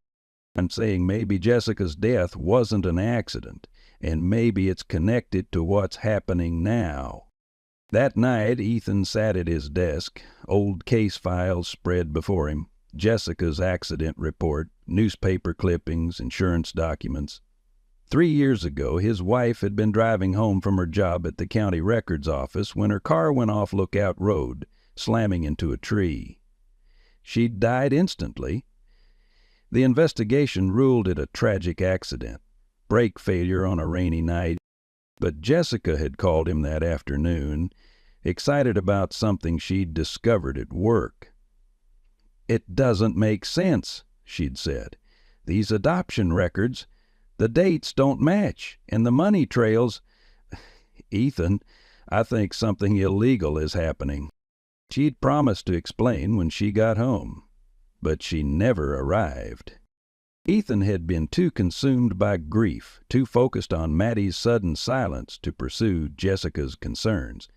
I'm saying maybe Jessica's death wasn't an accident, and maybe it's connected to what's happening now. That night, Ethan sat at his desk, old case files spread before him, Jessica's accident report, newspaper clippings, insurance documents. 3 years ago, his wife had been driving home from her job at the county records office when her car went off Lookout Road, slamming into a tree. She'd died instantly. The investigation ruled it a tragic accident, brake failure on a rainy night. But Jessica had called him that afternoon, excited about something she'd discovered at work. It doesn't make sense, she'd said. These adoption records, the dates don't match, and the money trails. Ethan, I think something illegal is happening. She'd promised to explain when she got home, but she never arrived. Ethan had been too consumed by grief, too focused on Maddie's sudden silence to pursue Jessica's concerns.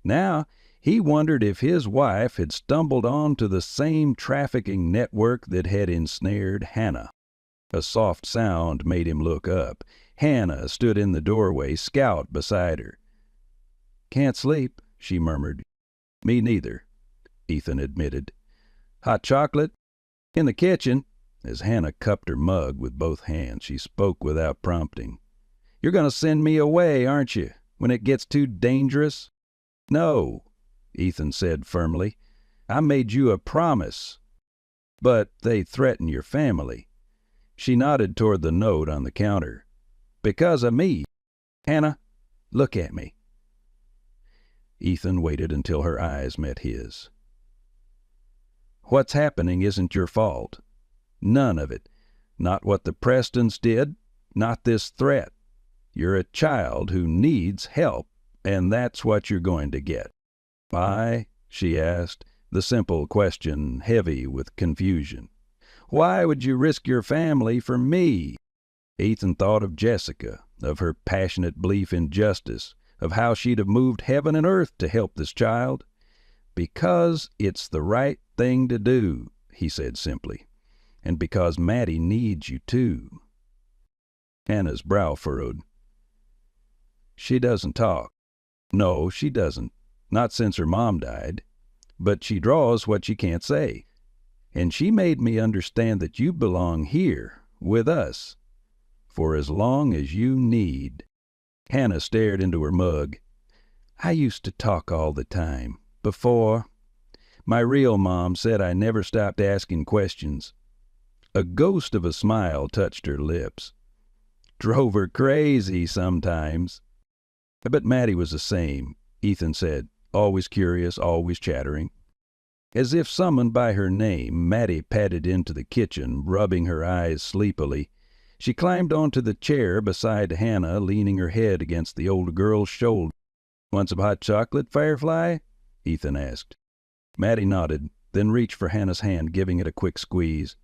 Now, he wondered if his wife had stumbled onto the same trafficking network that had ensnared Hannah. A soft sound made him look up. Hannah stood in the doorway, Scout beside her. Can't sleep, she murmured. Me neither, Ethan admitted. Hot chocolate? In the kitchen. As Hannah cupped her mug with both hands, she spoke without prompting. You're going to send me away, aren't you, when it gets too dangerous? No, Ethan said firmly. I made you a promise. But they threaten your family. She nodded toward the note on the counter. Because of me. Hannah, look at me. Ethan waited until her eyes met his. What's happening isn't your fault. None of it. Not what the Prestons did, not this threat. You're a child who needs help, and that's what you're going to get. Why? She asked, the simple question heavy with confusion. Why would you risk your family for me? Ethan thought of Jessica, of her passionate belief in justice, of how she'd have moved heaven and earth to help this child. Because it's the right thing to do, he said simply. And because Maddie needs you too. Hannah's brow furrowed. She doesn't talk. No, she doesn't. Not since her mom died. but she draws what she can't say. And she made me understand that you belong here, with us, for as long as you need." Hannah stared into her mug. "I used to talk all the time, before. My real mom said I never stopped asking questions." A ghost of a smile touched her lips. "Drove her crazy sometimes." But Maddie was the same, Ethan said, always curious, always chattering. As if summoned by her name, Maddie padded into the kitchen, rubbing her eyes sleepily. She climbed onto the chair beside Hannah, leaning her head against the older girl's shoulder. "Want some hot chocolate, Firefly?" Ethan asked. Maddie nodded, then reached for Hannah's hand, giving it a quick squeeze.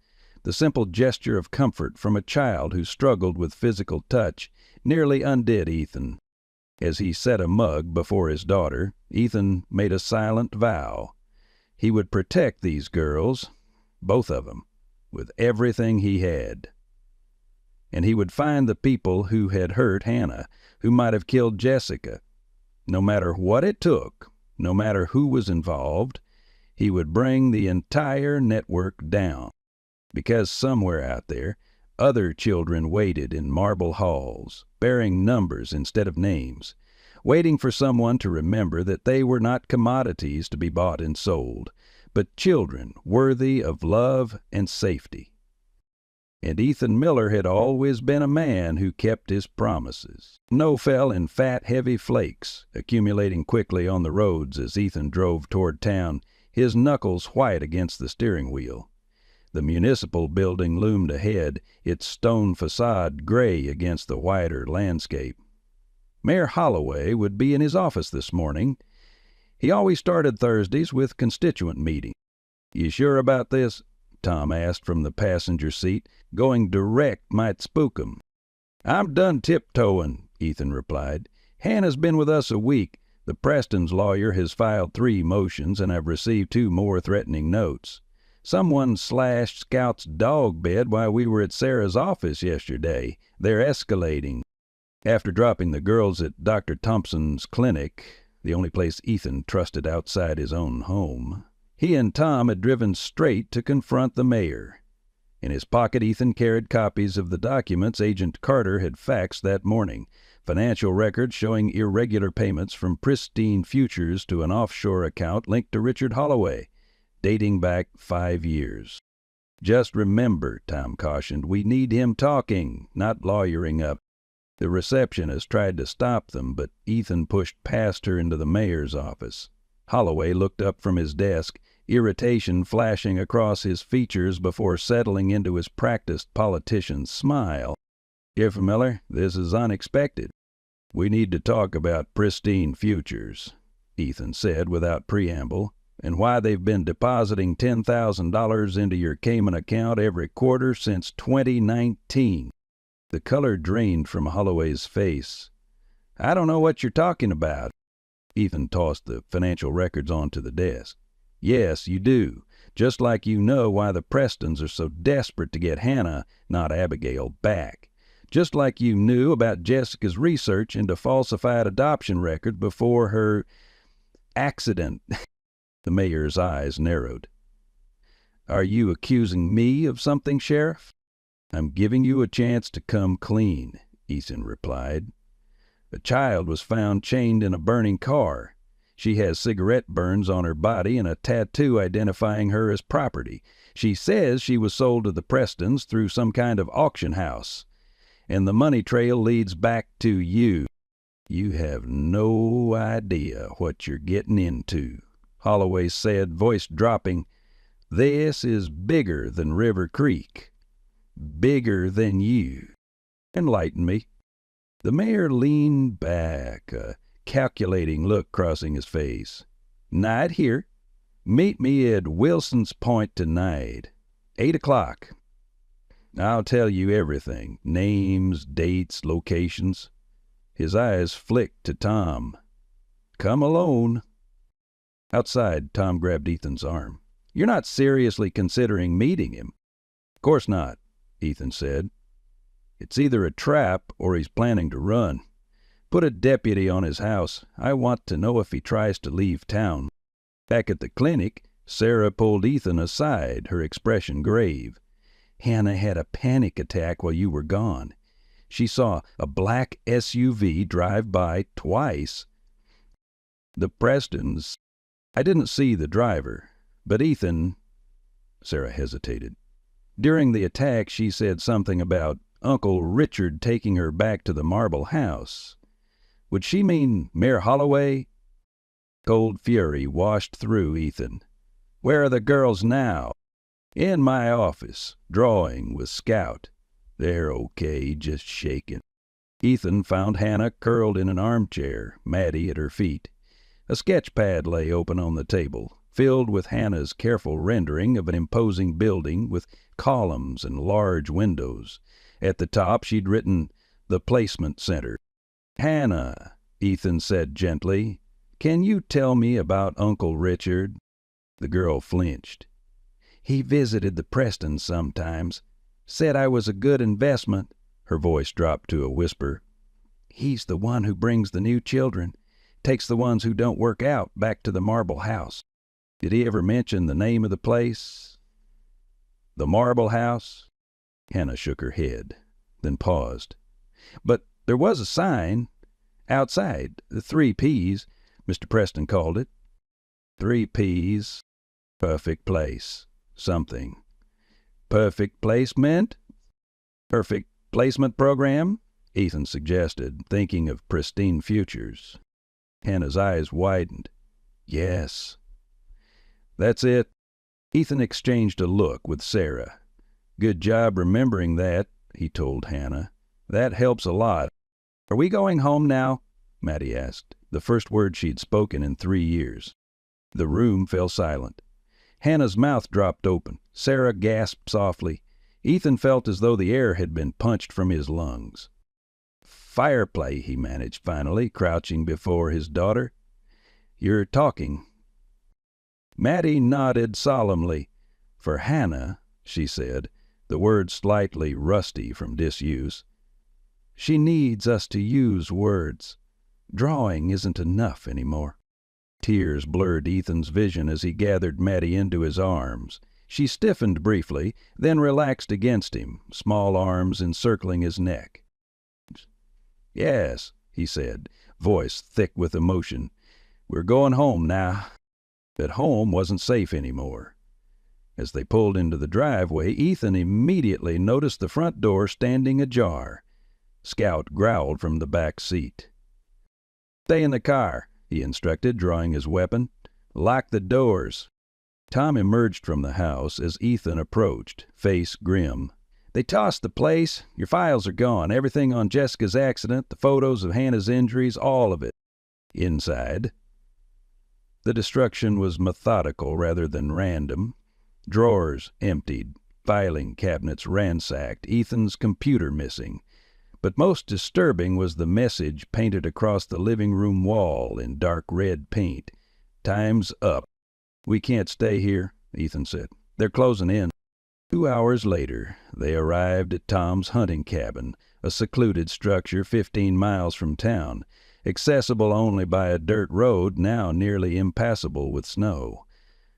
The simple gesture of comfort from a child who struggled with physical touch nearly undid Ethan. As he set a mug before his daughter, Ethan made a silent vow. He would protect these girls, both of them, with everything he had. And he would find the people who had hurt Hannah, who might have killed Jessica. No matter what it took, no matter who was involved, he would bring the entire network down. Because somewhere out there, other children waited in marble halls, bearing numbers instead of names, waiting for someone to remember that they were not commodities to be bought and sold, but children worthy of love and safety. And Ethan Miller had always been a man who kept his promises. Snow fell in fat, heavy flakes, accumulating quickly on the roads as Ethan drove toward town, his knuckles white against the steering wheel. The municipal building loomed ahead, its stone facade gray against the whiter landscape. Mayor Holloway would be in his office this morning. He always started Thursdays with constituent meetings. "You sure about this?" Tom asked from the passenger seat. "Going direct might spook 'em." "I'm done tiptoeing," Ethan replied. "Hannah's been with us a week. The Preston's lawyer has filed 3 motions, and I've received 2 more threatening notes. Someone slashed Scout's dog bed while we were at Sarah's office yesterday. They're escalating." After dropping the girls at Dr. Thompson's clinic, the only place Ethan trusted outside his own home, he and Tom had driven straight to confront the mayor. In his pocket, Ethan carried copies of the documents Agent Carter had faxed that morning, financial records showing irregular payments from Pristine Futures to an offshore account linked to Richard Holloway, dating back 5 years. "Just remember," Tom cautioned, "we need him talking, not lawyering up." The receptionist tried to stop them, but Ethan pushed past her into the mayor's office. Holloway looked up from his desk, irritation flashing across his features before settling into his practiced politician's smile. "If Miller, this is unexpected. We need to talk about Pristine Futures," Ethan said without preamble, "and why they've been depositing $10,000 into your Cayman account every quarter since 2019. The color drained from Holloway's face. "I don't know what you're talking about." Ethan tossed the financial records onto the desk. "Yes, you do. Just like you know why the Prestons are so desperate to get Hannah, not Abigail, back. Just like you knew about Jessica's research into falsified adoption records before her accident." The mayor's eyes narrowed. "Are you accusing me of something, Sheriff?" "I'm giving you a chance to come clean," Ethan replied. "A child was found chained in a burning car. She has cigarette burns on her body and a tattoo identifying her as property. She says she was sold to the Prestons through some kind of auction house. And the money trail leads back to you. You have no idea what you're getting into," Holloway said, voice dropping. "This is bigger than River Creek. Bigger than you. Enlighten me." The mayor leaned back, a calculating look crossing his face. "Night here. Meet me at Wilson's Point tonight, 8 o'clock. I'll tell you everything, names, dates, locations." His eyes flicked to Tom. "Come alone." Outside, Tom grabbed Ethan's arm. "You're not seriously considering meeting him?" "Of course not," Ethan said. "It's either a trap or he's planning to run. Put a deputy on his house. I want to know if he tries to leave town." Back at the clinic, Sarah pulled Ethan aside, her expression grave. Hannah had a panic attack while you were gone. She saw a black SUV drive by twice. The Prestons. I didn't see the driver, but Ethan. Sarah hesitated. During the attack, she said something about Uncle Richard taking her back to the Marble House. Would she mean Mayor Holloway? Cold fury washed through Ethan. Where are the girls now? In my office, drawing with Scout. They're okay, just shaking. Ethan found Hannah curled in an armchair, Maddie at her feet. A sketch pad lay open on the table, filled with Hannah's careful rendering of an imposing building with columns and large windows. At the top she'd written, "The Placement Center." "Hannah," Ethan said gently, "can you tell me about Uncle Richard?" The girl flinched. "He visited the Prestons sometimes. Said I was a good investment." Her voice dropped to a whisper. "He's the one who brings the new children. Takes the ones who don't work out back to the Marble House. Did he ever mention the name of the place?" "The Marble House?" Hannah shook her head, then paused. "But there was a sign outside, the 3 Ps, Mr. Preston called it." 3 Ps. Perfect place. Something. Perfect placement? Perfect placement program? Ethan suggested, thinking of pristine futures. Hannah's eyes widened. "Yes." "That's it." Ethan exchanged a look with Sarah. "Good job remembering that," he told Hannah. "That helps a lot." "Are we going home now?" Maddie asked, the first word she'd spoken in 3 years. The room fell silent. Hannah's mouth dropped open. Sarah gasped softly. Ethan felt as though the air had been punched from his lungs. "Fire play," he managed finally, crouching before his daughter. "You're talking." Maddie nodded solemnly. "For Hannah," she said, the words slightly rusty from disuse, "she needs us to use words. Drawing isn't enough anymore." Tears blurred Ethan's vision as he gathered Maddie into his arms. She stiffened briefly, then relaxed against him, small arms encircling his neck. "Yes," he said, voice thick with emotion. "We're going home now." But home wasn't safe anymore. As they pulled into the driveway, Ethan immediately noticed the front door standing ajar. Scout growled from the back seat. "Stay in the car," he instructed, drawing his weapon. "Lock the doors." Tom emerged from the house as Ethan approached, face grim. "They tossed the place. Your files are gone. Everything on Jessica's accident, the photos of Hannah's injuries, all of it." Inside, the destruction was methodical rather than random. Drawers emptied, filing cabinets ransacked, Ethan's computer missing. But most disturbing was the message painted across the living room wall in dark red paint. "Time's up." "We can't stay here," Ethan said. "They're closing in." 2 hours later, they arrived at Tom's hunting cabin, a secluded structure 15 miles from town, accessible only by a dirt road now nearly impassable with snow.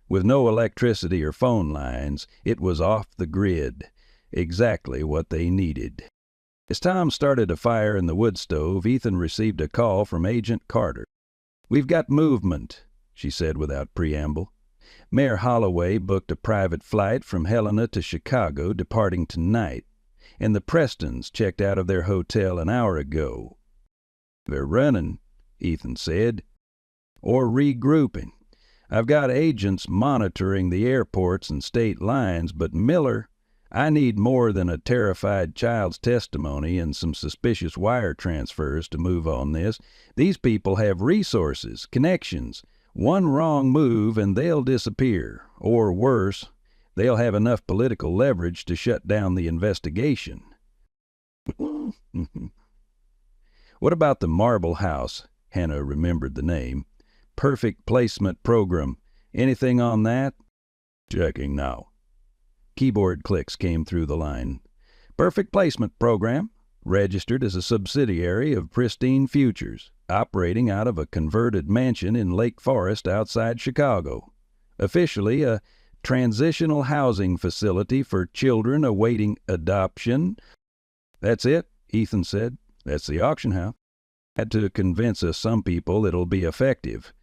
With no electricity or phone lines, it was off the grid, exactly what they needed. As Tom started a fire in the wood stove, Ethan received a call from Agent Carter. "We've got movement," she said without preamble. "Mayor Holloway booked a private flight from Helena to Chicago departing tonight, and the Prestons checked out of their hotel an hour ago." "They're running," Ethan said, "or regrouping. I've got agents monitoring the airports and state lines, but Miller, I need more than a terrified child's testimony and some suspicious wire transfers to move on this. These people have resources, connections. One wrong move and they'll disappear. Or worse, they'll have enough political leverage to shut down the investigation." "What about the Marble House?" Hannah remembered the name. "Perfect placement program. Anything on that?" "Checking now." Keyboard clicks came through the line. "Perfect placement program. Registered as a subsidiary of Pristine Futures. operating out of a converted mansion in Lake Forest outside Chicago. Officially a transitional housing facility for children awaiting adoption. That's it, Ethan said. That's the auction house. Had to convince us some people it'll be effective.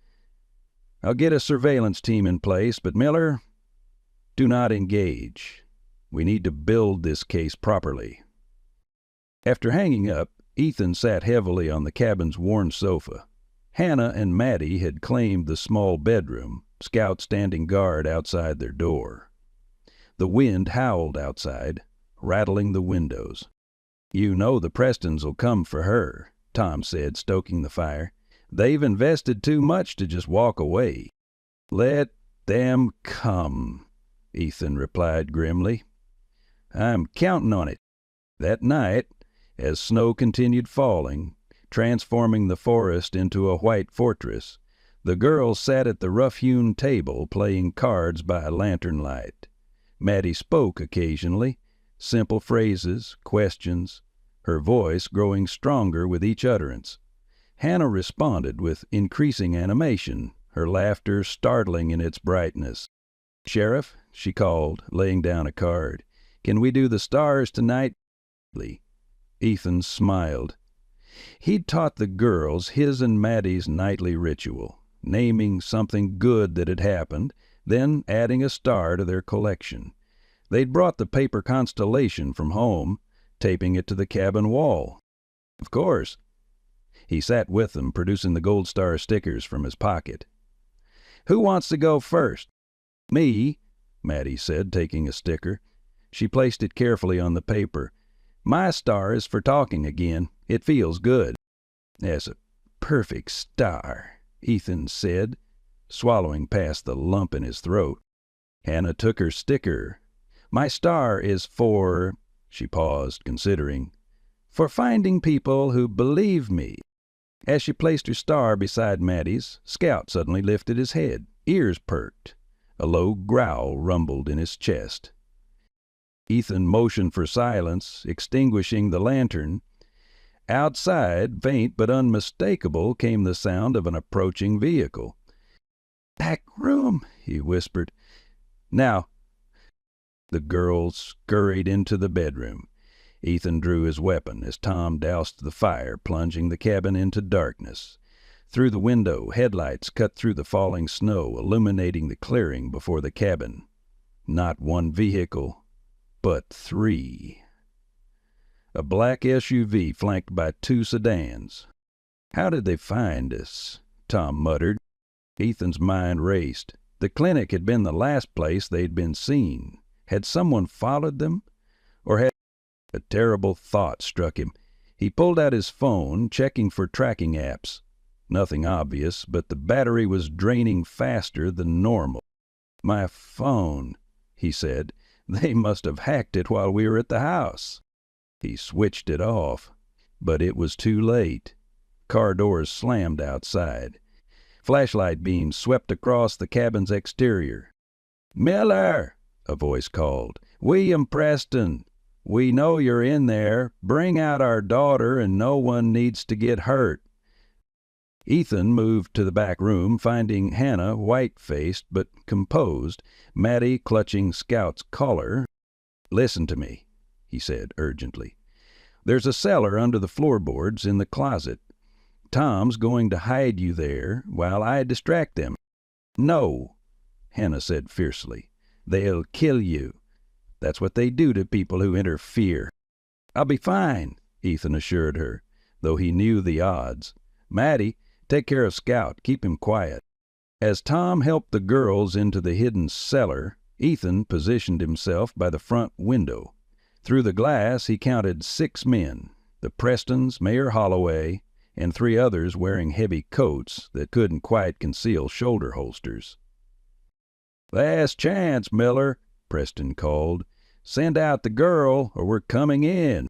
I'll get a surveillance team in place, but Miller, do not engage. We need to build this case properly. After hanging up, Ethan sat heavily on the cabin's worn sofa. Hannah and Maddie had claimed the small bedroom, Scout standing guard outside their door. The wind howled outside, rattling the windows. "You know the Prestons will come for her," Tom said, stoking the fire. "They've invested too much to just walk away." "Let them come," Ethan replied grimly. "I'm counting on it." That night, as snow continued falling, transforming the forest into a white fortress, the girls sat at the rough-hewn table playing cards by lantern light. Maddie spoke occasionally, simple phrases, questions, her voice growing stronger with each utterance. Hannah responded with increasing animation, her laughter startling in its brightness. "Sheriff," she called, laying down a card, "can we do the stars tonight?" Ethan smiled. He'd taught the girls his and Maddie's nightly ritual, naming something good that had happened, then adding a star to their collection. They'd brought the paper constellation from home, taping it to the cabin wall. "Of course." He sat with them, producing the gold star stickers from his pocket. "Who wants to go first?" "Me," Maddie said, taking a sticker. She placed it carefully on the paper. "My star is for talking again. It feels good." "That's a perfect star," Ethan said, swallowing past the lump in his throat. Hannah took her sticker. "My star is for," she paused, considering, "for finding people who believe me." As she placed her star beside Maddie's, Scout suddenly lifted his head, ears perked. A low growl rumbled in his chest. Ethan motioned for silence, extinguishing the lantern. Outside, faint but unmistakable, came the sound of an approaching vehicle. "Back room," he whispered. "Now." The girls scurried into the bedroom. Ethan drew his weapon as Tom doused the fire, plunging the cabin into darkness. Through the window, headlights cut through the falling snow, illuminating the clearing before the cabin. Not one vehicle, but three. A black SUV flanked by two sedans. "How did they find us?" Tom muttered. Ethan's mind raced. The clinic had been the last place they'd been seen. Had someone followed them? Or had... A terrible thought struck him. He pulled out his phone, checking for tracking apps. Nothing obvious, but the battery was draining faster than normal. "My phone," he said. "They must have hacked it while we were at the house." He switched it off, but it was too late. Car doors slammed outside. Flashlight beams swept across the cabin's exterior. "Miller!" a voice called. "William Preston! We know you're in there. Bring out our daughter, and no one needs to get hurt." Ethan moved to the back room, finding Hannah white-faced but composed, Maddie clutching Scout's collar. "Listen to me," he said urgently. "There's a cellar under the floorboards in the closet. Tom's going to hide you there while I distract them." "No," Hannah said fiercely. "They'll kill you. That's what they do to people who interfere." "I'll be fine," Ethan assured her, though he knew the odds. "Maddie, take care of Scout. Keep him quiet." As Tom helped the girls into the hidden cellar, Ethan positioned himself by the front window. Through the glass he counted 6 men, the Prestons, Mayor Holloway, and 3 others wearing heavy coats that couldn't quite conceal shoulder holsters. "Last chance, Miller," Preston called. "Send out the girl, or we're coming in."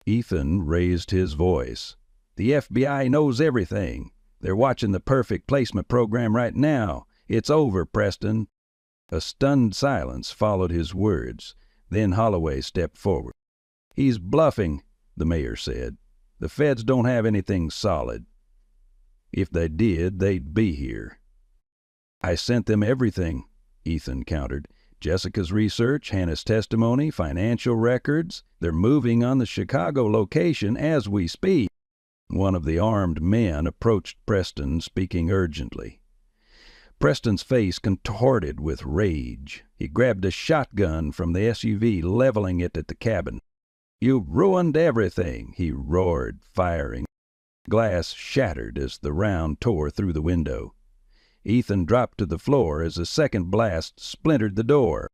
Ethan raised his voice. "The FBI knows everything. They're watching the perfect placement program right now. It's over, Preston." A stunned silence followed his words. Then Holloway stepped forward. "He's bluffing," the mayor said. "The feds don't have anything solid." If they did, they'd be here. I sent them everything, Ethan countered. Jessica's research, Hannah's testimony, financial records. They're moving on the Chicago location as we speak. One of the armed men approached Preston, speaking urgently. Preston's face contorted with rage. He grabbed a shotgun from the SUV, leveling it at the cabin. "You've ruined everything," he roared, firing. Glass shattered as the round tore through the window. Ethan dropped to the floor as a second blast splintered the door.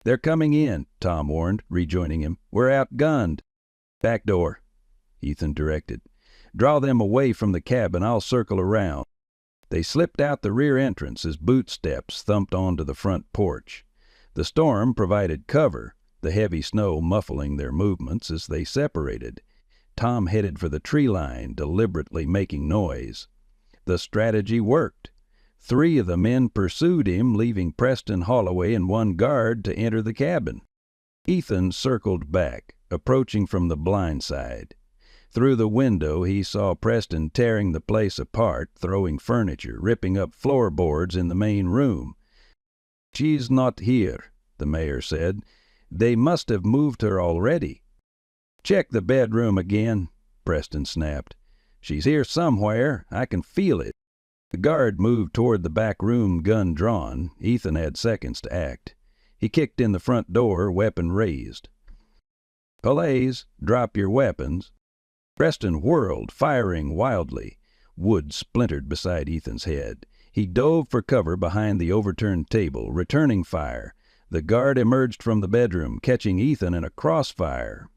"They're coming in," Tom warned, rejoining him. "We're outgunned." "Back door," Ethan directed. "Draw them away from the cabin. I'll circle around." They slipped out the rear entrance as boot steps thumped onto the front porch. The storm provided cover, the heavy snow muffling their movements as they separated. Tom headed for the tree line, deliberately making noise. The strategy worked. 3 of the men pursued him, leaving Preston Holloway and 1 guard to enter the cabin. Ethan circled back, approaching from the blind side. Through the window he saw Preston tearing the place apart, throwing furniture, ripping up floorboards in the main room. "She's not here," the mayor said. "They must have moved her already." "Check the bedroom again," Preston snapped. "She's here somewhere. I can feel it." The guard moved toward the back room, gun drawn. Ethan had seconds to act. He kicked in the front door, weapon raised. "Police, drop your weapons." Preston whirled, firing wildly. Wood splintered beside Ethan's head. He dove for cover behind the overturned table, returning fire. The guard emerged from the bedroom, catching Ethan in a crossfire.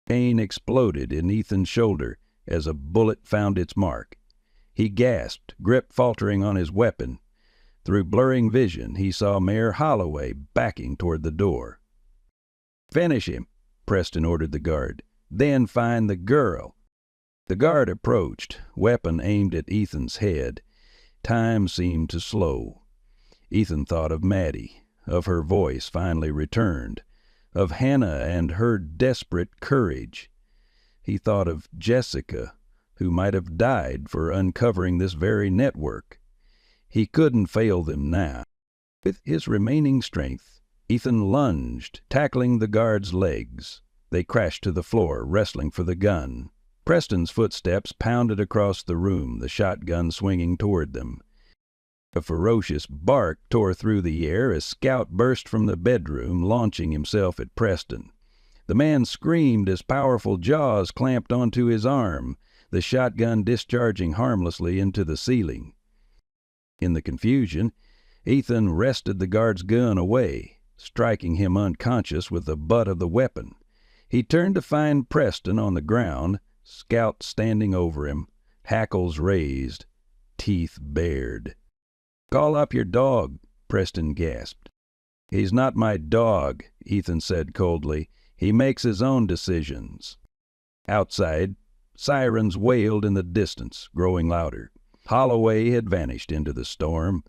Pain exploded in Ethan's shoulder as a bullet found its mark. He gasped, grip faltering on his weapon. Through blurring vision, he saw Mayor Holloway backing toward the door. "Finish him," Preston ordered the guard. "Then find the girl." The guard approached, weapon aimed at Ethan's head. Time seemed to slow. Ethan thought of Maddie, of her voice finally returned, of Hannah and her desperate courage. He thought of Jessica, who might have died for uncovering this very network. He couldn't fail them now. With his remaining strength, Ethan lunged, tackling the guard's legs. They crashed to the floor, wrestling for the gun. Preston's footsteps pounded across the room, the shotgun swinging toward them. A ferocious bark tore through the air as Scout burst from the bedroom, launching himself at Preston. The man screamed as powerful jaws clamped onto his arm, the shotgun discharging harmlessly into the ceiling. In the confusion, Ethan wrested the guard's gun away, striking him unconscious with the butt of the weapon. He turned to find Preston on the ground, Scout standing over him, hackles raised, teeth bared. "Call up your dog," Preston gasped. "He's not my dog," Ethan said coldly. "He makes his own decisions." Outside, sirens wailed in the distance, growing louder. Holloway had vanished into the storm,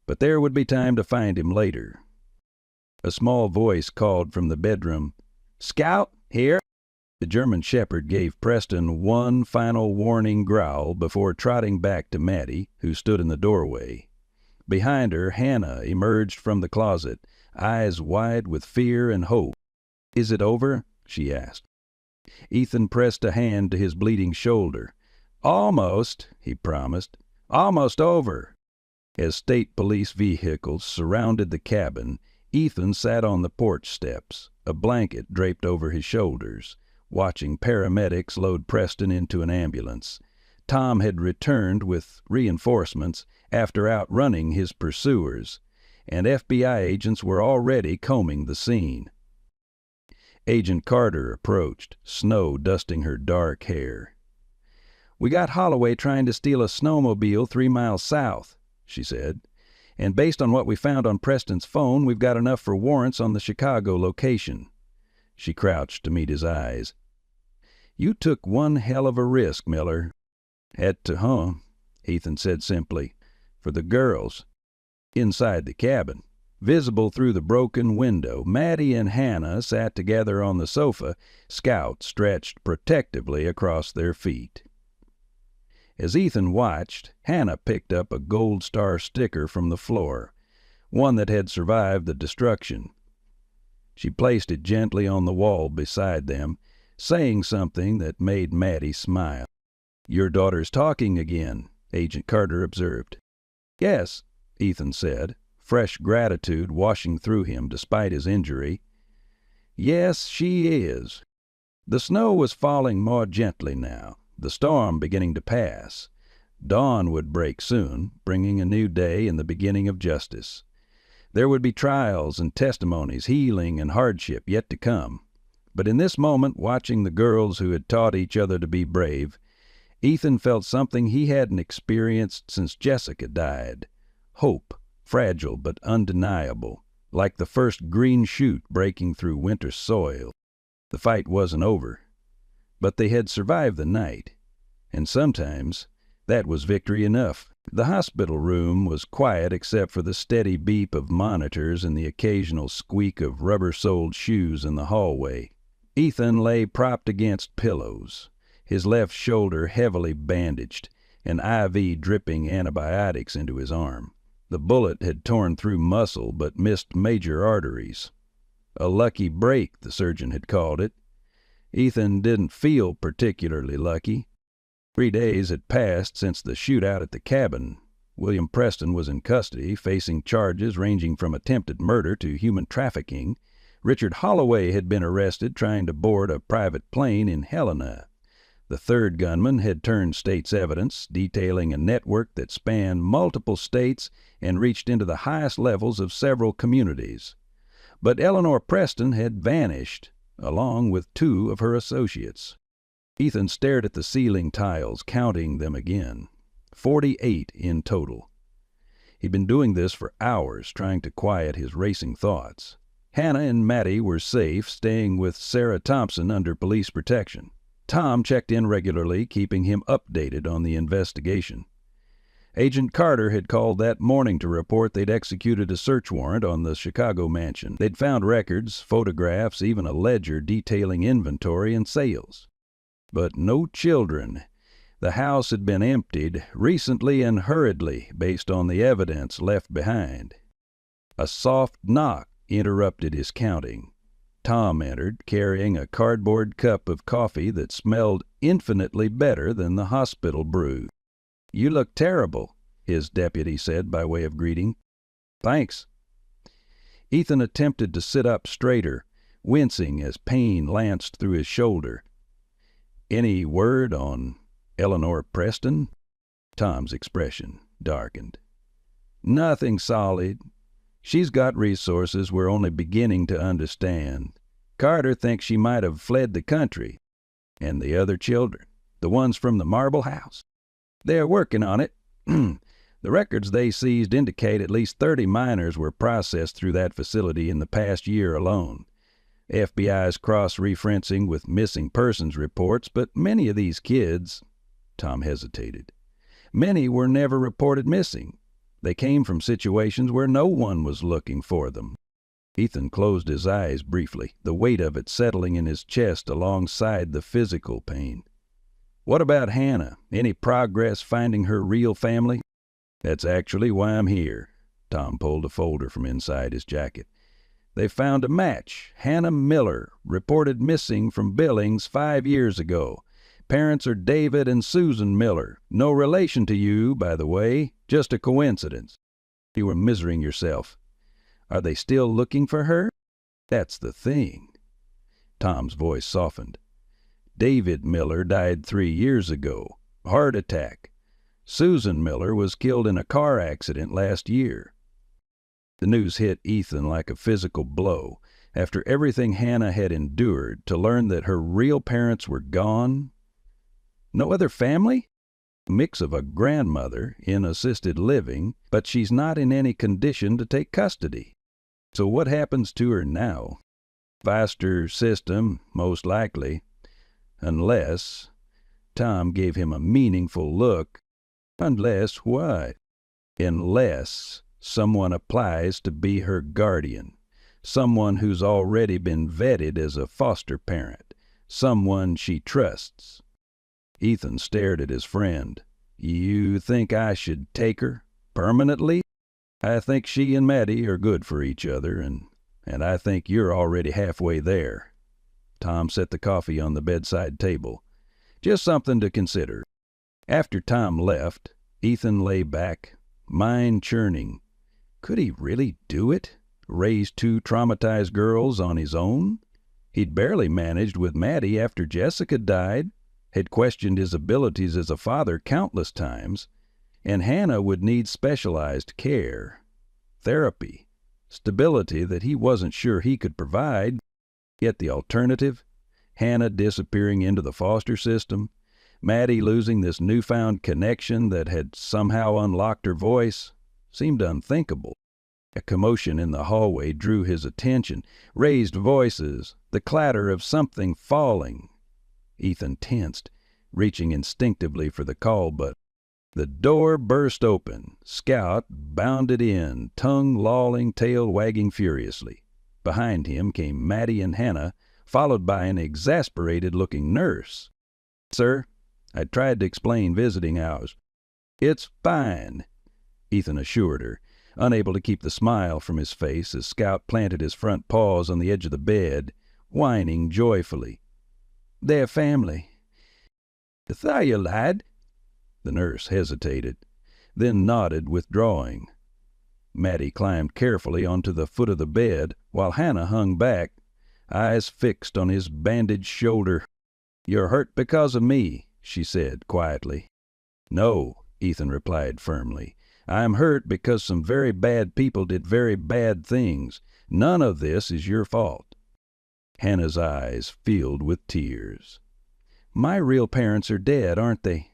but there would be time to find him later. A small voice called from the bedroom, "Scout, here!" The German shepherd gave Preston one final warning growl before trotting back to Maddie, who stood in the doorway. Behind her, Hannah emerged from the closet, eyes wide with fear and hope. "Is it over?" she asked. Ethan pressed a hand to his bleeding shoulder. "Almost," he promised. "Almost over." As state police vehicles surrounded the cabin, Ethan sat on the porch steps, a blanket draped over his shoulders, watching paramedics load Preston into an ambulance. Tom had returned with reinforcements after outrunning his pursuers, and FBI agents were already combing the scene. Agent Carter approached, snow dusting her dark hair. "We got Holloway trying to steal a snowmobile 3 miles south," she said. "And based on what we found on Preston's phone, we've got enough for warrants on the Chicago location." She crouched to meet his eyes. "You took one hell of a risk, Miller." "Had to, huh?" Ethan said simply. "For the girls." Inside the cabin, visible through the broken window, Maddie and Hannah sat together on the sofa, Scout stretched protectively across their feet. As Ethan watched, Hannah picked up a gold star sticker from the floor, one that had survived the destruction. She placed it gently on the wall beside them, saying something that made Maddie smile. "Your daughter's talking again," Agent Carter observed. "Yes," Ethan said, fresh gratitude washing through him despite his injury. "Yes, she is." The snow was falling more gently now, the storm beginning to pass. Dawn would break soon, bringing a new day and the beginning of justice. There would be trials and testimonies, healing and hardship yet to come. But in this moment, watching the girls who had taught each other to be brave, Ethan felt something he hadn't experienced since Jessica died. Hope, fragile but undeniable, like the first green shoot breaking through winter soil. The fight wasn't over, but they had survived the night, and sometimes that was victory enough. The hospital room was quiet except for the steady beep of monitors and the occasional squeak of rubber-soled shoes in the hallway. Ethan lay propped against pillows, his left shoulder heavily bandaged, an IV dripping antibiotics into his arm. The bullet had torn through muscle but missed major arteries. A lucky break, the surgeon had called it. Ethan didn't feel particularly lucky. 3 days had passed since the shootout at the cabin. William Preston was in custody, facing charges ranging from attempted murder to human trafficking. Richard Holloway had been arrested trying to board a private plane in Helena. The third gunman had turned state's evidence, detailing a network that spanned multiple states and reached into the highest levels of several communities. But Eleanor Preston had vanished, along with 2 of her associates. Ethan stared at the ceiling tiles, counting them again. 48 in total. He'd been doing this for hours, trying to quiet his racing thoughts. Hannah and Maddie were safe, staying with Sarah Thompson under police protection. Tom checked in regularly, keeping him updated on the investigation. Agent Carter had called that morning to report they'd executed a search warrant on the Chicago mansion. They'd found records, photographs, even a ledger detailing inventory and sales. But no children. The house had been emptied recently and hurriedly based on the evidence left behind. A soft knock interrupted his counting. Tom entered, carrying a cardboard cup of coffee that smelled infinitely better than the hospital brew. "You look terrible," his deputy said by way of greeting. "Thanks." Ethan attempted to sit up straighter, wincing as pain lanced through his shoulder. "Any word on Eleanor Preston?" Tom's expression darkened. "Nothing solid. She's got resources we're only beginning to understand. Carter thinks she might have fled the country. And the other children, the ones from the Marble House? They're working on it. The records they seized indicate at least 30 minors were processed through that facility in the past year alone. FBI's cross-referencing with missing persons reports, but many of these kids—" Tom hesitated. "Many were never reported missing. They came from situations where no one was looking for them." Ethan closed his eyes briefly, the weight of it settling in his chest alongside the physical pain. "What about Hannah? Any progress finding her real family?" "That's actually why I'm here." Tom pulled a folder from inside his jacket. "They found a match. Hannah Miller, reported missing from Billings 5 years ago. Parents are David and Susan Miller. No relation to you, by the way. Just a coincidence. You were misering yourself. Are they still looking for her? That's the thing." Tom's voice softened. "David Miller died 3 years ago. Heart attack. Susan Miller was killed in a car accident last year." The news hit Ethan like a physical blow. After everything Hannah had endured, to learn that her real parents were gone. No other family? A mix of a grandmother in assisted living, but she's not in any condition to take custody. So what happens to her now? Foster system, most likely. Unless— Tom gave him a meaningful look. "Unless what?" "Unless someone applies to be her guardian. Someone who's already been vetted as a foster parent. Someone she trusts." Ethan stared at his friend. You think I should take her permanently? I think she and Maddie are good for each other, and I think you're already halfway there." Tom set the coffee on the bedside table. "Just something to consider." After Tom left, Ethan lay back, mind churning. Could he really do it? Raise two traumatized girls on his own? He'd barely managed with Maddie after Jessica died, had questioned his abilities as a father countless times, and Hannah would need specialized care, therapy, stability that he wasn't sure he could provide. Yet the alternative, Hannah disappearing into the foster system, Maddie losing this newfound connection that had somehow unlocked her voice, seemed unthinkable. A commotion in the hallway drew his attention, raised voices, the clatter of something falling. Ethan tensed, reaching instinctively for the call button. The door burst open. Scout bounded in, tongue lolling, tail wagging furiously. Behind him came Maddie and Hannah, followed by an exasperated-looking nurse. "Sir, I tried to explain visiting hours." "It's fine," Ethan assured her, unable to keep the smile from his face as Scout planted his front paws on the edge of the bed, whining joyfully. "They're family." "Thought you lied." The nurse hesitated, then nodded, withdrawing. Maddie climbed carefully onto the foot of the bed, while Hannah hung back, eyes fixed on his bandaged shoulder. "You're hurt because of me," she said quietly. "No," Ethan replied firmly. "I'm hurt because some very bad people did very bad things. None of this is your fault." Hannah's eyes filled with tears. "My real parents are dead, aren't they?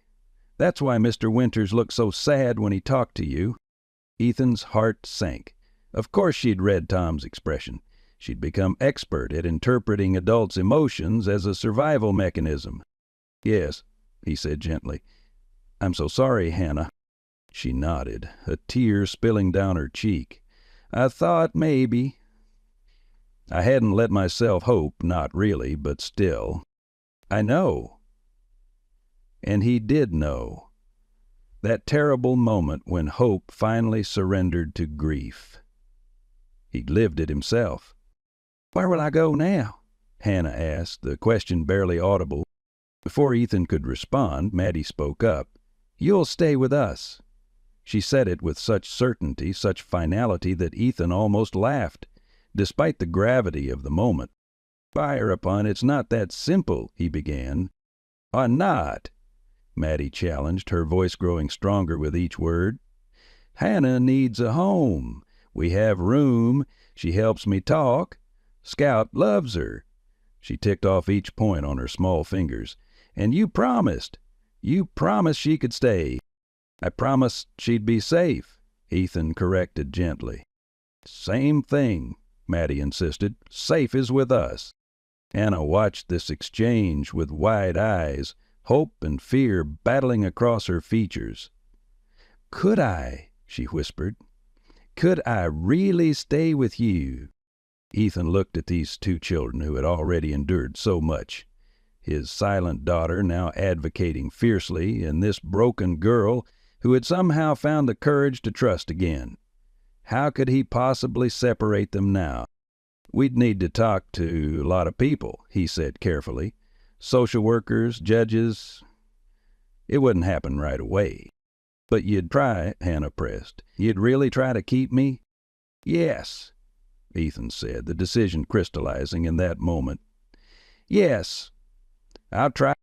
That's why Mr. Winters looked so sad when he talked to you." Ethan's heart sank. Of course she'd read Tom's expression. She'd become expert at interpreting adults' emotions as a survival mechanism. "Yes," he said gently. "I'm so sorry, Hannah." She nodded, a tear spilling down her cheek. "I thought maybe." "I hadn't let myself hope, not really, but still." "I know." And he did know. That terrible moment when hope finally surrendered to grief. He'd lived it himself. "Where will I go now?" Hannah asked, the question barely audible. Before Ethan could respond, Maddie spoke up. "You'll stay with us." She said it with such certainty, such finality, that Ethan almost laughed, despite the gravity of the moment. "Fire upon, it's not that simple," he began. "Why not?" Maddie challenged, her voice growing stronger with each word. "Hannah needs a home. We have room. She helps me talk. Scout loves her." She ticked off each point on her small fingers. "And you promised. You promised she could stay." "I promised she'd be safe," Ethan corrected gently. "Same thing," Maddie insisted. "Safe is with us." Hannah watched this exchange with wide eyes, hope and fear battling across her features. "Could I?" she whispered. "Could I really stay with you?" Ethan looked at these two children who had already endured so much. His silent daughter now advocating fiercely, and this broken girl who had somehow found the courage to trust again. How could he possibly separate them now? "We'd need to talk to a lot of people," he said carefully. "Social workers, judges. It wouldn't happen right away." "But you'd try," Hannah pressed. "You'd really try to keep me?" "Yes," Ethan said, the decision crystallizing in that moment. "Yes, I'll try."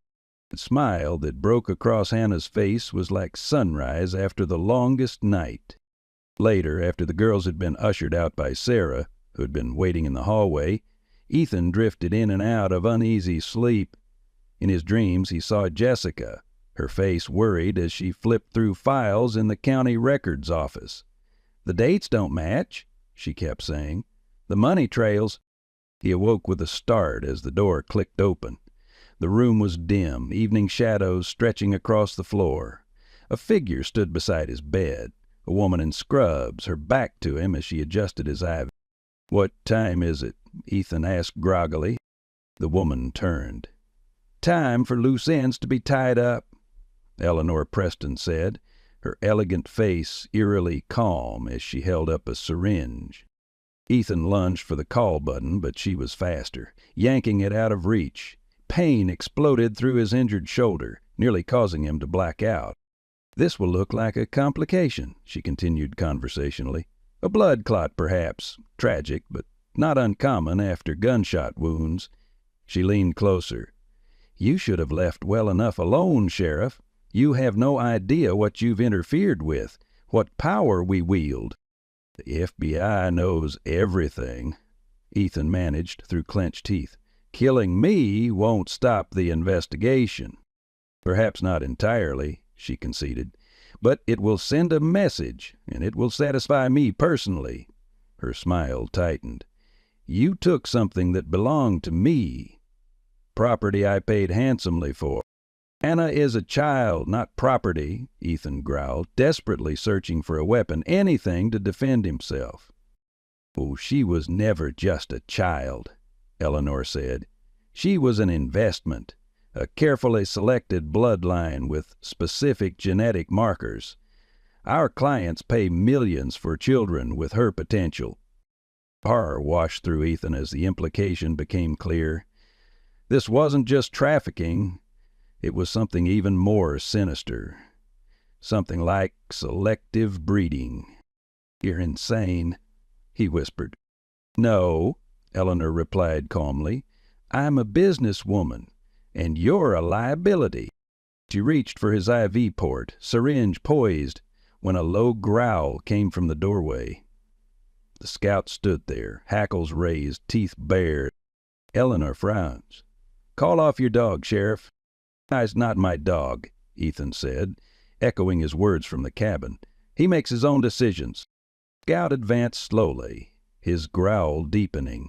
The smile that broke across Hannah's face was like sunrise after the longest night. Later, after the girls had been ushered out by Sarah, who had been waiting in the hallway, Ethan drifted in and out of uneasy sleep. In his dreams he saw Jessica, her face worried as she flipped through files in the county records office. "The dates don't match," she kept saying. "The money trails." He awoke with a start as the door clicked open. The room was dim, evening shadows stretching across the floor. A figure stood beside his bed, a woman in scrubs, her back to him as she adjusted his IV. "What time is it?" Ethan asked groggily. The woman turned. "Time for loose ends to be tied up." Eleanor Preston said, her elegant face eerily calm as she held up a syringe. Ethan lunged for the call button, but she was faster, yanking it out of reach. Pain exploded through his injured shoulder, nearly causing him to black out. "This will look like a complication," she continued conversationally. "A blood clot, perhaps. Tragic, but not uncommon after gunshot wounds." She leaned closer. "You should have left well enough alone, Sheriff. You have no idea what you've interfered with, what power we wield." "The FBI knows everything," Ethan managed through clenched teeth. "Killing me won't stop the investigation." "Perhaps not entirely," she conceded, "but it will send a message, and it will satisfy me personally." Her smile tightened. "You took something that belonged to me, property I paid handsomely for." "Anna is a child, not property," Ethan growled, desperately searching for a weapon, anything to defend himself. "Oh, she was never just a child," Eleanor said. "She was an investment, a carefully selected bloodline with specific genetic markers. Our clients pay millions for children with her potential." Horror washed through Ethan as the implication became clear. This wasn't just trafficking. It was something even more sinister. Something like selective breeding. "You're insane," he whispered. "No," Eleanor replied calmly. "I'm a businesswoman, and you're a liability." She reached for his IV port, syringe poised, when a low growl came from the doorway. The scout stood there, hackles raised, teeth bared. Eleanor frowns. "Call off your dog, Sheriff." "He's not my dog," Ethan said, echoing his words from the cabin. "He makes his own decisions." Scout advanced slowly, his growl deepening.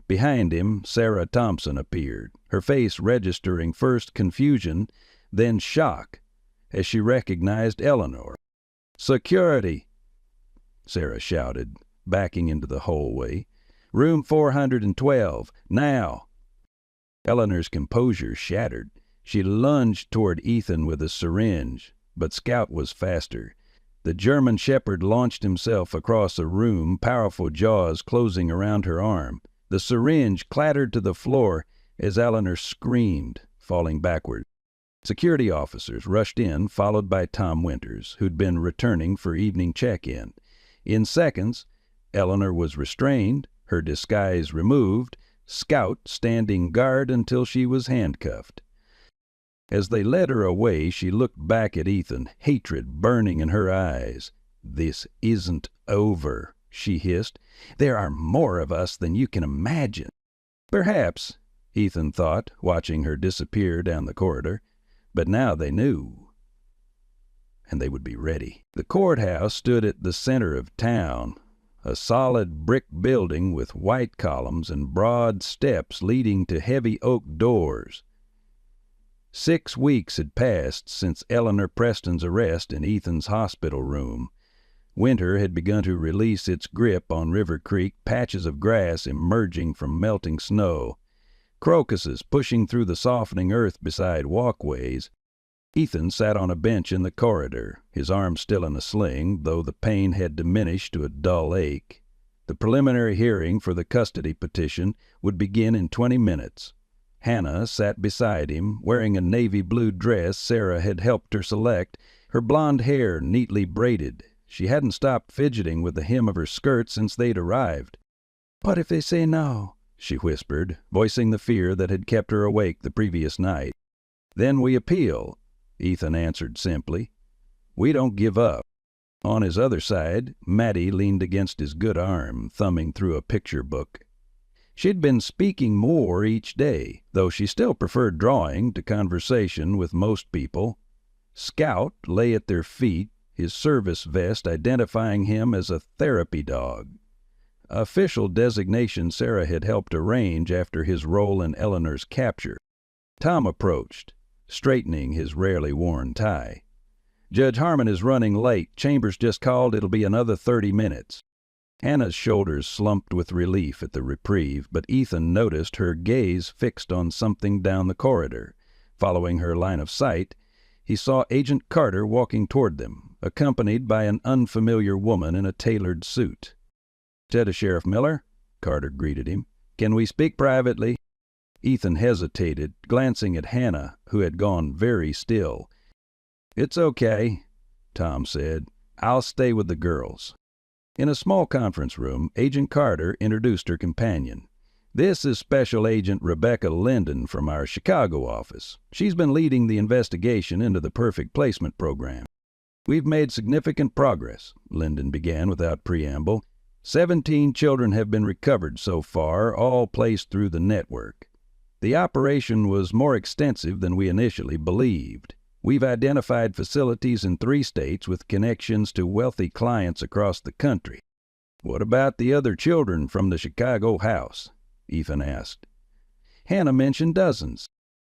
Behind him, Sarah Thompson appeared, her face registering first confusion, then shock, as she recognized Eleanor. "Security!" Sarah shouted, backing into the hallway. "Room 412, now!" Eleanor's composure shattered. She lunged toward Ethan with a syringe, but Scout was faster. The German Shepherd launched himself across a room, powerful jaws closing around her arm. The syringe clattered to the floor as Eleanor screamed, falling backward. Security officers rushed in, followed by Tom Winters, who'd been returning for evening check-in. In seconds, Eleanor was restrained, her disguise removed, Scout standing guard until she was handcuffed. As they led her away, she looked back at Ethan, hatred burning in her eyes. "This isn't over," she hissed. "There are more of us than you can imagine." Perhaps, Ethan thought, watching her disappear down the corridor. But now they knew, and they would be ready. The courthouse stood at the center of town, a solid brick building with white columns and broad steps leading to heavy oak doors. 6 weeks had passed since Eleanor Preston's arrest in Ethan's hospital room. Winter had begun to release its grip on River Creek, patches of grass emerging from melting snow, crocuses pushing through the softening earth beside walkways. Ethan sat on a bench in the corridor, his arm still in a sling, though the pain had diminished to a dull ache. The preliminary hearing for the custody petition would begin in 20 minutes. Hannah sat beside him, wearing a navy blue dress Sarah had helped her select, her blonde hair neatly braided. She hadn't stopped fidgeting with the hem of her skirt since they'd arrived. "What if they say no?" she whispered, voicing the fear that had kept her awake the previous night. "Then we appeal," Ethan answered simply. "We don't give up." On his other side, Maddie leaned against his good arm, thumbing through a picture book. She'd been speaking more each day, though she still preferred drawing to conversation with most people. Scout lay at their feet, his service vest identifying him as a therapy dog, official designation Sarah had helped arrange after his role in Eleanor's capture. Tom approached, straightening his rarely worn tie. "Judge Harmon is running late. Chambers just called. It'll be another 30 minutes. Hannah's shoulders slumped with relief at the reprieve, but Ethan noticed her gaze fixed on something down the corridor. Following her line of sight, he saw Agent Carter walking toward them, accompanied by an unfamiliar woman in a tailored suit. "Sheriff Miller," Carter greeted him. "Can we speak privately?" Ethan hesitated, glancing at Hannah, who had gone very still. "It's okay," Tom said. "I'll stay with the girls." In a small conference room, Agent Carter introduced her companion. "This is Special Agent Rebecca Linden from our Chicago office. She's been leading the investigation into the Perfect Placement program." "We've made significant progress," Linden began without preamble. 17 children have been recovered so far, all placed through the network. The operation was more extensive than we initially believed. We've identified facilities in 3 states with connections to wealthy clients across the country. "What about the other children from the Chicago house?" Ethan asked. Hannah mentioned dozens.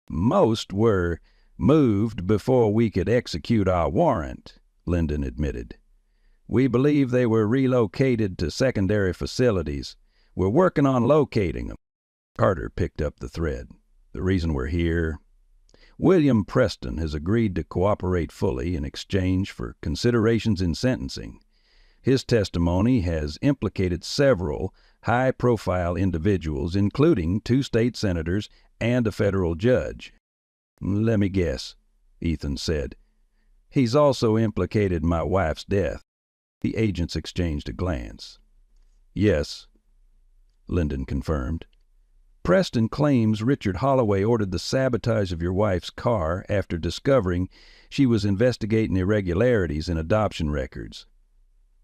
"Most were moved before we could execute our warrant," Linden admitted. "We believe they were relocated to secondary facilities. We're working on locating them." Carter picked up the thread. "The reason we're here: William Preston has agreed to cooperate fully in exchange for considerations in sentencing. His testimony has implicated several high-profile individuals, including 2 state senators and a federal judge." "Let me guess," Ethan said. "He's also implicated my wife's death." The agents exchanged a glance. "Yes," Linden confirmed. "Preston claims Richard Holloway ordered the sabotage of your wife's car after discovering she was investigating irregularities in adoption records.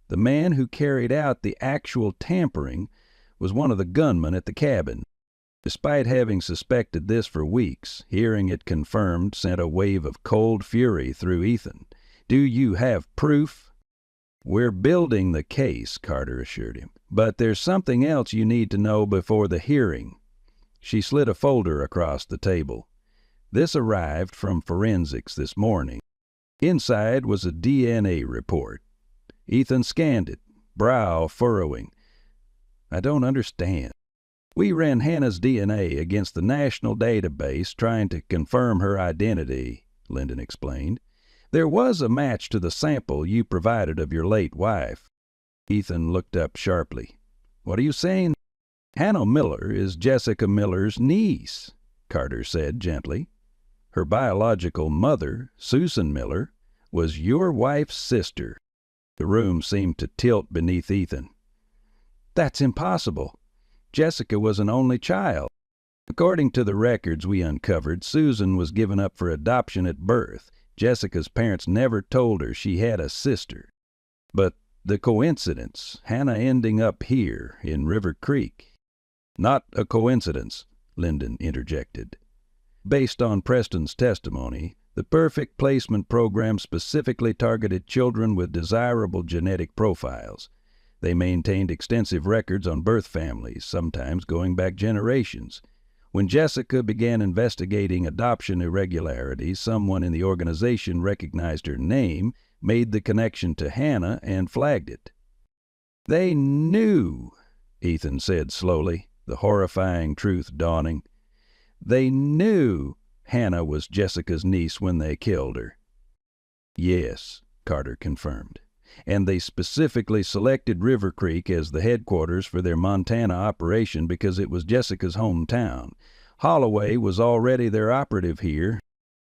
The man who carried out the actual tampering was one of the gunmen at the cabin. Despite having suspected this for weeks, hearing it confirmed sent a wave of cold fury through Ethan. Do you have proof?" "We're building the case," Carter assured him. "But there's something else you need to know before the hearing." She slid a folder across the table. "This arrived from forensics this morning. Inside was a DNA report." Ethan scanned it, brow furrowing. "I don't understand." "We ran Hannah's DNA against the national database trying to confirm her identity," Linden explained. "There was a match to the sample you provided of your late wife." Ethan looked up sharply. "What are you saying?" "Hannah Miller is Jessica Miller's niece," Carter said gently. "Her biological mother, Susan Miller, was your wife's sister." The room seemed to tilt beneath Ethan. "That's impossible. Jessica was an only child. According to the records we uncovered, Susan was given up for adoption at birth. Jessica's parents never told her she had a sister. But the coincidence, Hannah ending up here in River Creek." "Not a coincidence," Linden interjected. "Based on Preston's testimony, the Perfect Placement program specifically targeted children with desirable genetic profiles. They maintained extensive records on birth families, sometimes going back generations. When Jessica began investigating adoption irregularities, someone in the organization recognized her name, made the connection to Hannah, and flagged it." "They knew," Ethan said slowly, the horrifying truth dawning. "They knew Hannah was Jessica's niece when they killed her." "Yes," Carter confirmed. "And they specifically selected River Creek as the headquarters for their Montana operation because it was Jessica's hometown. Holloway was already their operative here.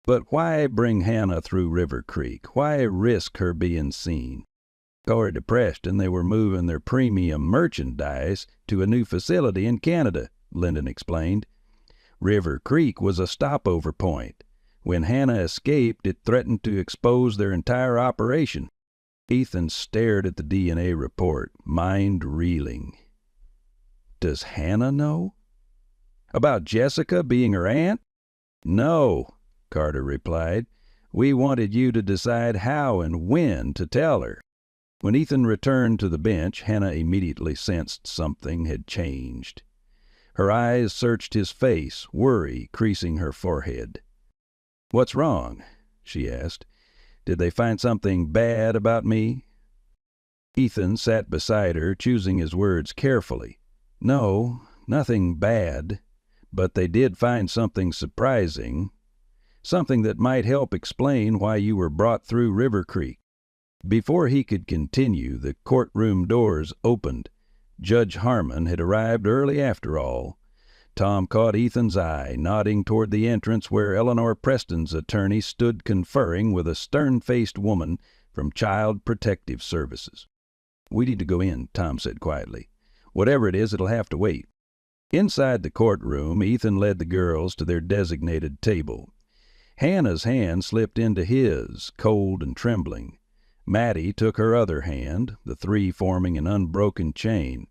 But why bring Hannah through River Creek? Why risk her being seen?" "According to Preston, they were moving their premium merchandise to a new facility in Canada," Linden explained. "River Creek was a stopover point. When Hannah escaped, it threatened to expose their entire operation." Ethan stared at the DNA report, mind reeling. "Does Hannah know?" "About Jessica being her aunt?" "No," Carter replied. "We wanted you to decide how and when to tell her." When Ethan returned to the bench, Hannah immediately sensed something had changed. Her eyes searched his face, worry creasing her forehead. "What's wrong?" she asked. "Did they find something bad about me?" Ethan sat beside her, choosing his words carefully. "No, nothing bad, but they did find something surprising. something that might help explain why you were brought through River Creek." Before he could continue, the courtroom doors opened. Judge Harmon had arrived early after all. Tom caught Ethan's eye, nodding toward the entrance where Eleanor Preston's attorney stood conferring with a stern-faced woman from Child Protective Services. "We need to go in," Tom said quietly. "Whatever it is, it'll have to wait." Inside the courtroom, Ethan led the girls to their designated table. Hannah's hand slipped into his, cold and trembling. Maddie took her other hand, the three forming an unbroken chain.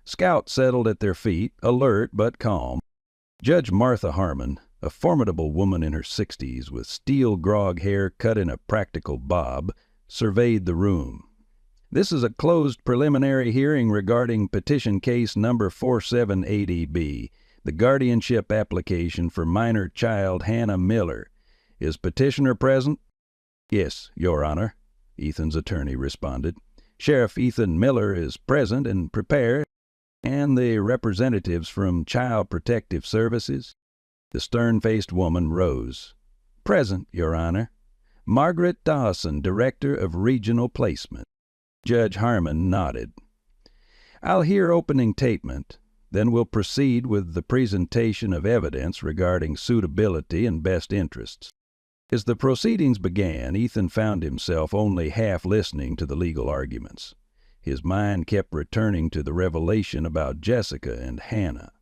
Scout settled at their feet, alert but calm. Judge Martha Harmon, a formidable woman in her 60s with steel grog hair cut in a practical bob, surveyed the room. "This is a closed preliminary hearing regarding petition case number 4780B, the guardianship application for minor child Hannah Miller. Is petitioner present?" "Yes, Your Honor," Ethan's attorney responded. "Sheriff Ethan Miller is present and prepared, and the representatives from Child Protective Services." The stern-faced woman rose. "Present, Your Honor. Margaret Dawson, Director of Regional Placement." Judge Harmon nodded. "I'll hear opening statement, then we'll proceed with the presentation of evidence regarding suitability and best interests." As the proceedings began, Ethan found himself only half listening to the legal arguments. His mind kept returning to the revelation about Jessica and Hannah.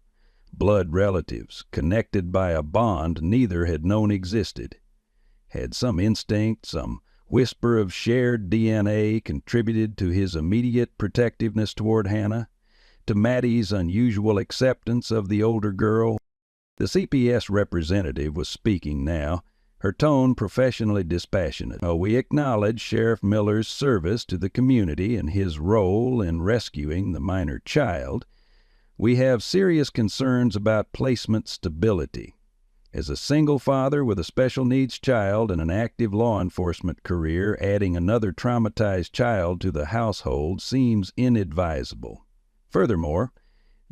Blood relatives, connected by a bond neither had known existed. Had some instinct, some whisper of shared DNA contributed to his immediate protectiveness toward Hannah, to Maddie's unusual acceptance of the older girl? The CPS representative was speaking now, her tone professionally dispassionate. "We acknowledge Sheriff Miller's service to the community and his role in rescuing the minor child. We have serious concerns about placement stability. As a single father with a special needs child and an active law enforcement career, adding another traumatized child to the household seems inadvisable. Furthermore,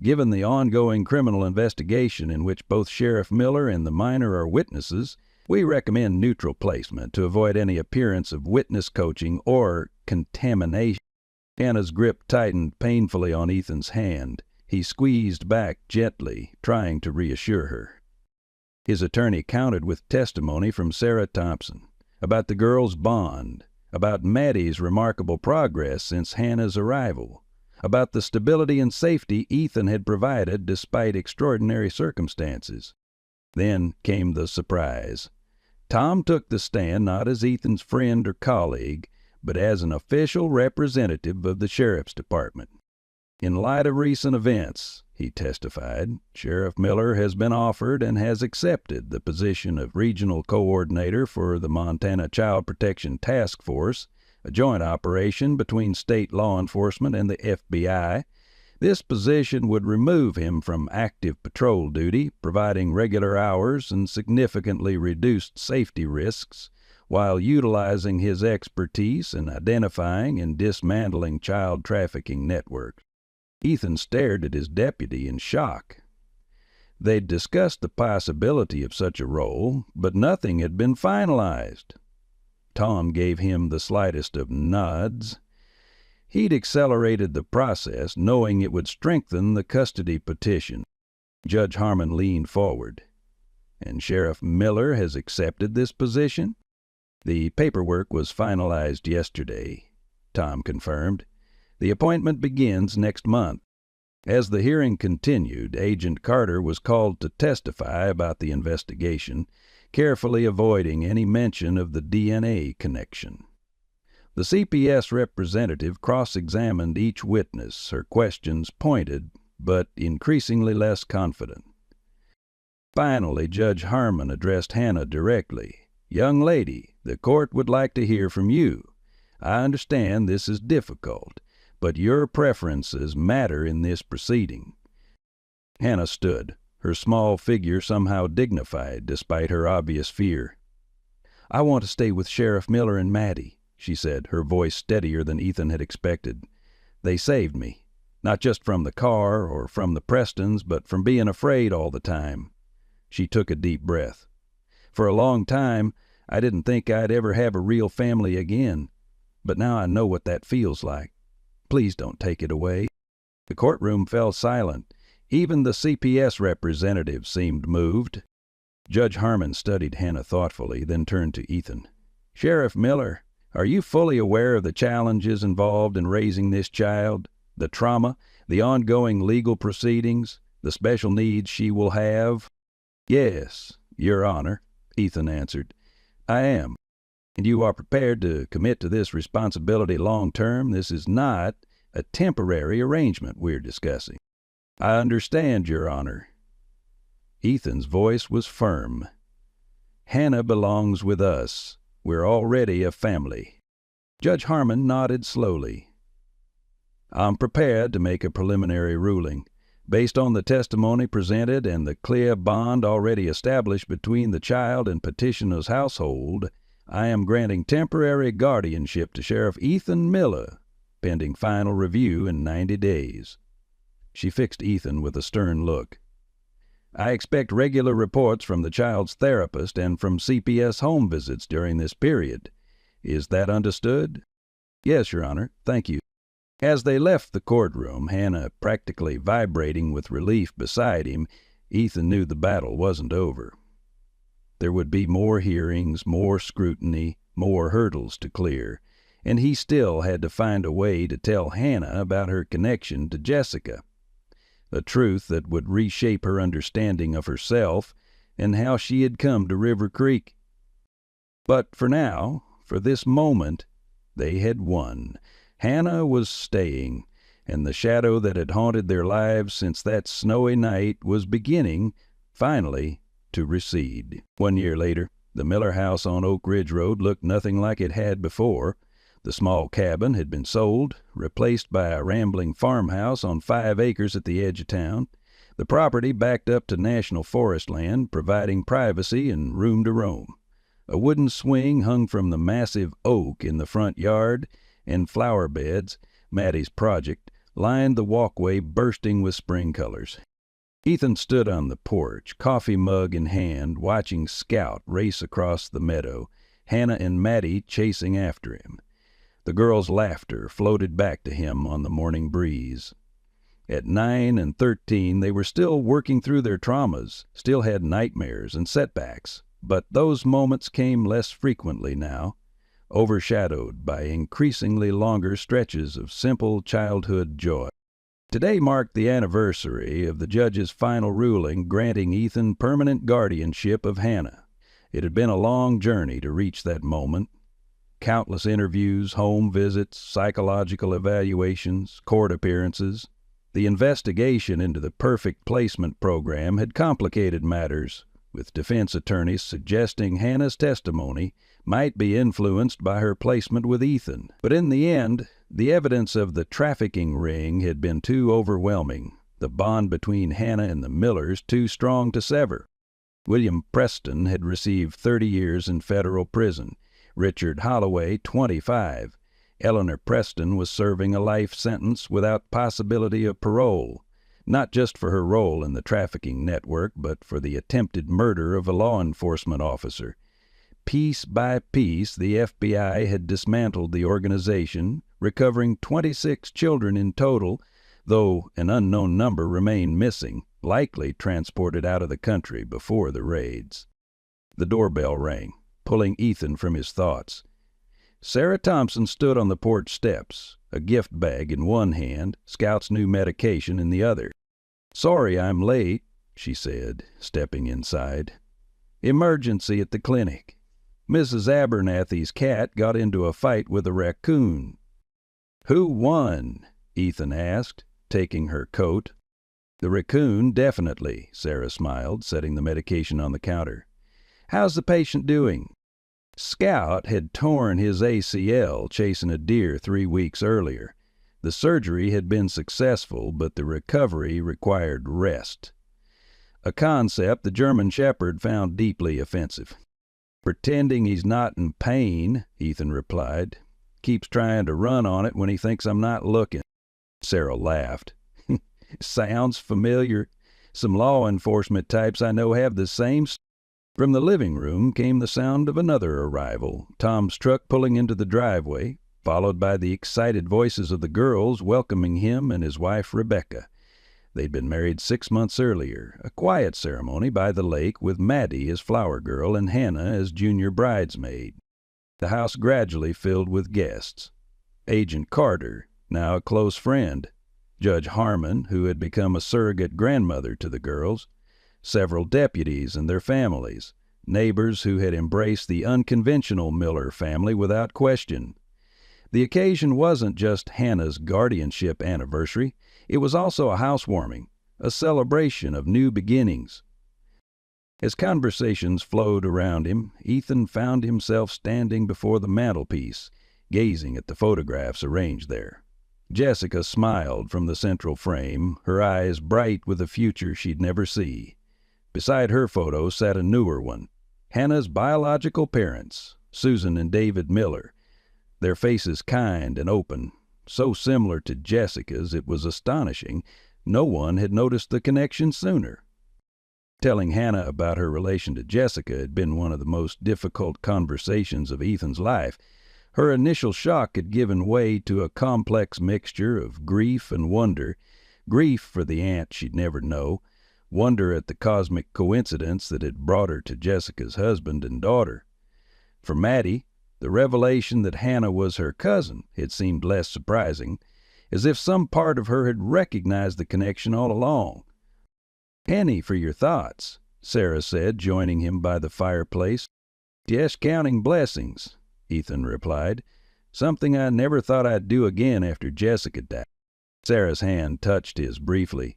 given the ongoing criminal investigation in which both Sheriff Miller and the minor are witnesses, we recommend neutral placement to avoid any appearance of witness coaching or contamination." Hannah's grip tightened painfully on Ethan's hand. He squeezed back gently, trying to reassure her. His attorney countered with testimony from Sarah Thompson about the girl's bond, about Maddie's remarkable progress since Hannah's arrival, about the stability and safety Ethan had provided despite extraordinary circumstances. Then came the surprise. Tom took the stand not as Ethan's friend or colleague, but as an official representative of the Sheriff's Department. "In light of recent events," he testified, "Sheriff Miller has been offered and has accepted the position of Regional Coordinator for the Montana Child Protection Task Force, a joint operation between state law enforcement and the FBI. This position would remove him from active patrol duty, providing regular hours and significantly reduced safety risks, while utilizing his expertise in identifying and dismantling child trafficking networks." Ethan stared at his deputy in shock. They'd discussed the possibility of such a role, but nothing had been finalized. Tom gave him the slightest of nods. He'd accelerated the process, knowing it would strengthen the custody petition. Judge Harmon leaned forward. "And Sheriff Miller has accepted this position?" "The paperwork was finalized yesterday," Tom confirmed. "The appointment begins next month." As the hearing continued, Agent Carter was called to testify about the investigation, carefully avoiding any mention of the DNA connection. The CPS representative cross-examined each witness, her questions pointed, but increasingly less confident. Finally, Judge Harmon addressed Hannah directly. "Young lady, the court would like to hear from you. I understand this is difficult, but your preferences matter in this proceeding." Hannah stood, her small figure somehow dignified despite her obvious fear. "I want to stay with Sheriff Miller and Maddie," she said, her voice steadier than Ethan had expected. "They saved me, not just from the car or from the Prestons, but from being afraid all the time." She took a deep breath. For a long time, I didn't think I'd ever have a real family again, but now I know what that feels like. Please don't take it away." The courtroom fell silent. Even the CPS representative seemed moved. Judge Harmon studied Hannah thoughtfully, then turned to Ethan. "Sheriff Miller, are you fully aware of the challenges involved in raising this child? The trauma, the ongoing legal proceedings, the special needs she will have?" "Yes, Your Honor," Ethan answered. "I am. And you are prepared to commit to this responsibility long term? This is not a temporary arrangement we're discussing." "I understand, Your Honor." Ethan's voice was firm. "Hannah belongs with us. We're already a family." Judge Harmon nodded slowly. "I'm prepared to make a preliminary ruling. Based on the testimony presented and the clear bond already established between the child and petitioner's household, I am granting temporary guardianship to Sheriff Ethan Miller, pending final review in 90 days. She fixed Ethan with a stern look. "I expect regular reports from the child's therapist and from CPS home visits during this period. Is that understood?" "Yes, Your Honor. Thank you." As they left the courtroom, Hannah practically vibrating with relief beside him, Ethan knew the battle wasn't over. There would be more hearings, more scrutiny, more hurdles to clear, and he still had to find a way to tell Hannah about her connection to Jessica, a truth that would reshape her understanding of herself and how she had come to River Creek. But for now, for this moment, they had won. Hannah was staying, and the shadow that had haunted their lives since that snowy night was beginning, finally, to recede. 1 year later, the Miller house on Oak Ridge Road looked nothing like it had before. The small cabin had been sold, replaced by a rambling farmhouse on 5 acres at the edge of town. The property backed up to national forest land, providing privacy and room to roam. A wooden swing hung from the massive oak in the front yard, and flower beds, Maddie's project, lined the walkway bursting with spring colors. Ethan stood on the porch, coffee mug in hand, watching Scout race across the meadow, Hannah and Maddie chasing after him. The girls' laughter floated back to him on the morning breeze. At 9 and 13, they were still working through their traumas, still had nightmares and setbacks, but those moments came less frequently now, overshadowed by increasingly longer stretches of simple childhood joy. Today marked the anniversary of the judge's final ruling granting Ethan permanent guardianship of Hannah. It had been a long journey to reach that moment. Countless interviews, home visits, psychological evaluations, court appearances. The investigation into the perfect placement program had complicated matters, with defense attorneys suggesting Hannah's testimony might be influenced by her placement with Ethan. But in the end, the evidence of the trafficking ring had been too overwhelming, the bond between Hannah and the Millers too strong to sever. William Preston had received 30 years in federal prison, Richard Holloway 25. Eleanor Preston was serving a life sentence without possibility of parole, not just for her role in the trafficking network, but for the attempted murder of a law enforcement officer. Piece by piece, the FBI had dismantled the organization, recovering 26 children in total, though an unknown number remained missing, likely transported out of the country before the raids. The doorbell rang, pulling Ethan from his thoughts. Sarah Thompson stood on the porch steps, a gift bag in one hand, Scout's new medication in the other. "Sorry I'm late," she said, stepping inside. "Emergency at the clinic. Mrs. Abernathy's cat got into a fight with a raccoon." "Who won?" Ethan asked, taking her coat. "The raccoon, definitely," Sarah smiled, setting the medication on the counter. "How's the patient doing?" Scout had torn his ACL chasing a deer 3 weeks earlier. The surgery had been successful, but the recovery required rest. A concept the German Shepherd found deeply offensive. "Pretending he's not in pain," Ethan replied. "Keeps trying to run on it when he thinks I'm not looking." Sarah laughed. "Sounds familiar. Some law enforcement types I know have the same From the living room came the sound of another arrival, Tom's truck pulling into the driveway, followed by the excited voices of the girls welcoming him and his wife Rebecca. They'd been married 6 months earlier, a quiet ceremony by the lake with Maddie as flower girl and Hannah as junior bridesmaid. The house gradually filled with guests. Agent Carter, now a close friend, Judge Harmon, who had become a surrogate grandmother to the girls, several deputies and their families, neighbors who had embraced the unconventional Miller family without question. The occasion wasn't just Hannah's guardianship anniversary, it was also a housewarming, a celebration of new beginnings. As conversations flowed around him, Ethan found himself standing before the mantelpiece, gazing at the photographs arranged there. Jessica smiled from the central frame, her eyes bright with a future she'd never see. Beside her photo sat a newer one, Hannah's biological parents, Susan and David Miller, their faces kind and open, so similar to Jessica's it was astonishing no one had noticed the connection sooner. Telling Hannah about her relation to Jessica had been one of the most difficult conversations of Ethan's life. Her initial shock had given way to a complex mixture of grief and wonder, grief for the aunt she'd never know, wonder at the cosmic coincidence that had brought her to Jessica's husband and daughter. For Maddie, the revelation that Hannah was her cousin had seemed less surprising, as if some part of her had recognized the connection all along. "Penny for your thoughts," Sarah said, joining him by the fireplace. "Just counting blessings," Ethan replied. "Something I never thought I'd do again after Jessica died." Sarah's hand touched his briefly.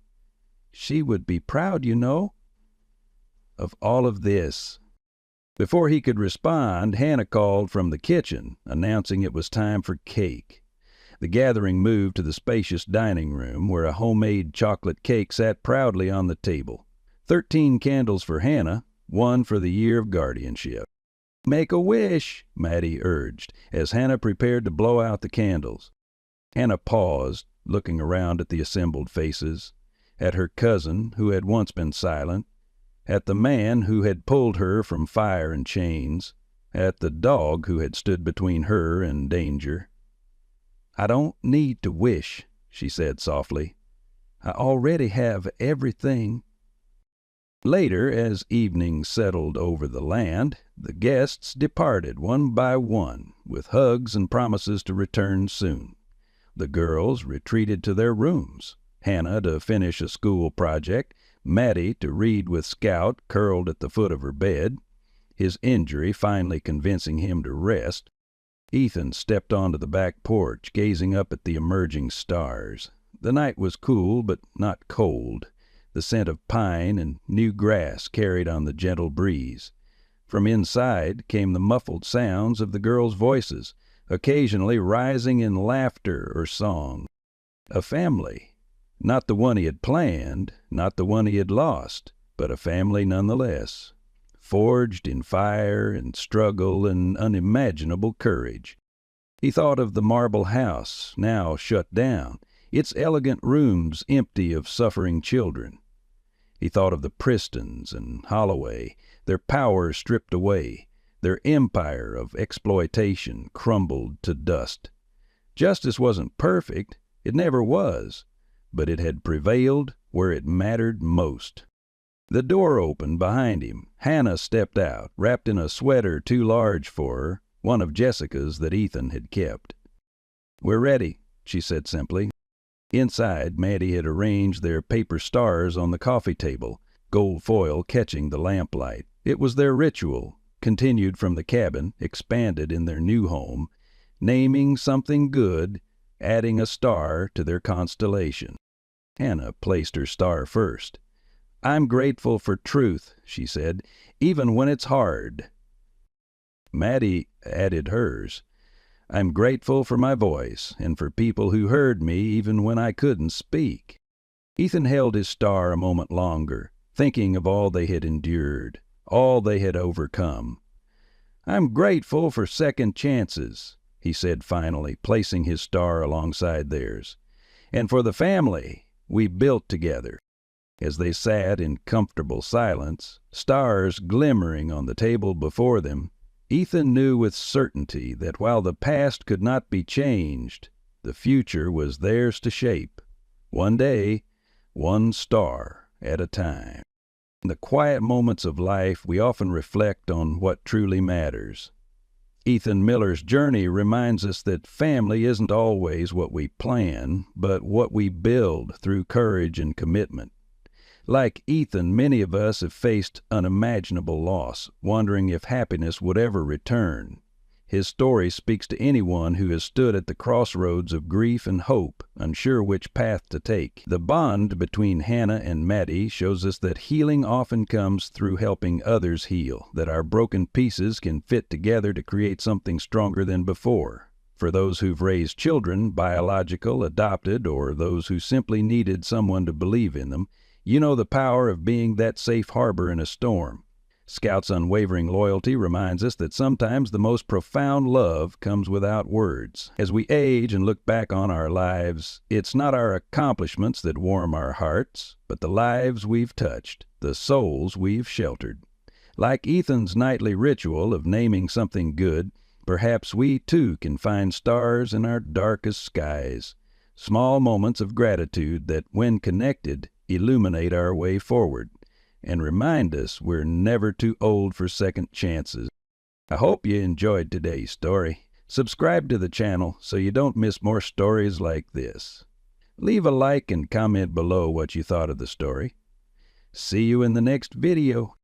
"She would be proud, you know." "Of all of this." Before he could respond, Hannah called from the kitchen, announcing it was time for cake. The gathering moved to the spacious dining room, where a homemade chocolate cake sat proudly on the table. 13 candles for Hannah, 1 for the year of guardianship. "Make a wish," Maddie urged, as Hannah prepared to blow out the candles. Hannah paused, looking around at the assembled faces, at her cousin, who had once been silent, at the man who had pulled her from fire and chains, at the dog who had stood between her and danger. "I don't need to wish," she said softly. "I already have everything." Later, as evening settled over the land, the guests departed one by one, with hugs and promises to return soon. The girls retreated to their rooms, Hannah to finish a school project, Maddie to read with Scout curled at the foot of her bed, his injury finally convincing him to rest. Ethan stepped onto the back porch, gazing up at the emerging stars. The night was cool, but not cold. The scent of pine and new grass carried on the gentle breeze. From inside came the muffled sounds of the girls' voices, occasionally rising in laughter or song. A family. Not the one he had planned, not the one he had lost, but a family nonetheless, forged in fire and struggle and unimaginable courage. He thought of the marble house, now shut down, its elegant rooms empty of suffering children. He thought of the Pristons and Holloway, their power stripped away, their empire of exploitation crumbled to dust. Justice wasn't perfect, it never was, but it had prevailed where it mattered most. The door opened behind him. Hannah stepped out, wrapped in a sweater too large for her, one of Jessica's that Ethan had kept. "We're ready," she said simply. Inside, Maddie had arranged their paper stars on the coffee table, gold foil catching the lamplight. It was their ritual, continued from the cabin, expanded in their new home, naming something good, adding a star to their constellation. Hannah placed her star first. "I'm grateful for truth," she said, "even when it's hard." Maddie added hers. "I'm grateful for my voice and for people who heard me even when I couldn't speak." Ethan held his star a moment longer, thinking of all they had endured, all they had overcome. "I'm grateful for second chances," he said finally, placing his star alongside theirs, "and for the family we built together." As they sat in comfortable silence, stars glimmering on the table before them, Ethan knew with certainty that while the past could not be changed, the future was theirs to shape, one day, one star at a time. In the quiet moments of life, we often reflect on what truly matters. Ethan Miller's journey reminds us that family isn't always what we plan, but what we build through courage and commitment. Like Ethan, many of us have faced unimaginable loss, wondering if happiness would ever return. His story speaks to anyone who has stood at the crossroads of grief and hope, unsure which path to take. The bond between Hannah and Maddie shows us that healing often comes through helping others heal, that our broken pieces can fit together to create something stronger than before. For those who've raised children, biological, adopted, or those who simply needed someone to believe in them, you know the power of being that safe harbor in a storm. Scout's unwavering loyalty reminds us that sometimes the most profound love comes without words. As we age and look back on our lives, it's not our accomplishments that warm our hearts, but the lives we've touched, the souls we've sheltered. Like Ethan's nightly ritual of naming something good, perhaps we too can find stars in our darkest skies, small moments of gratitude that, when connected, illuminate our way forward and remind us we're never too old for second chances. I hope you enjoyed today's story. Subscribe to the channel so you don't miss more stories like this. Leave a like and comment below what you thought of the story. See you in the next video.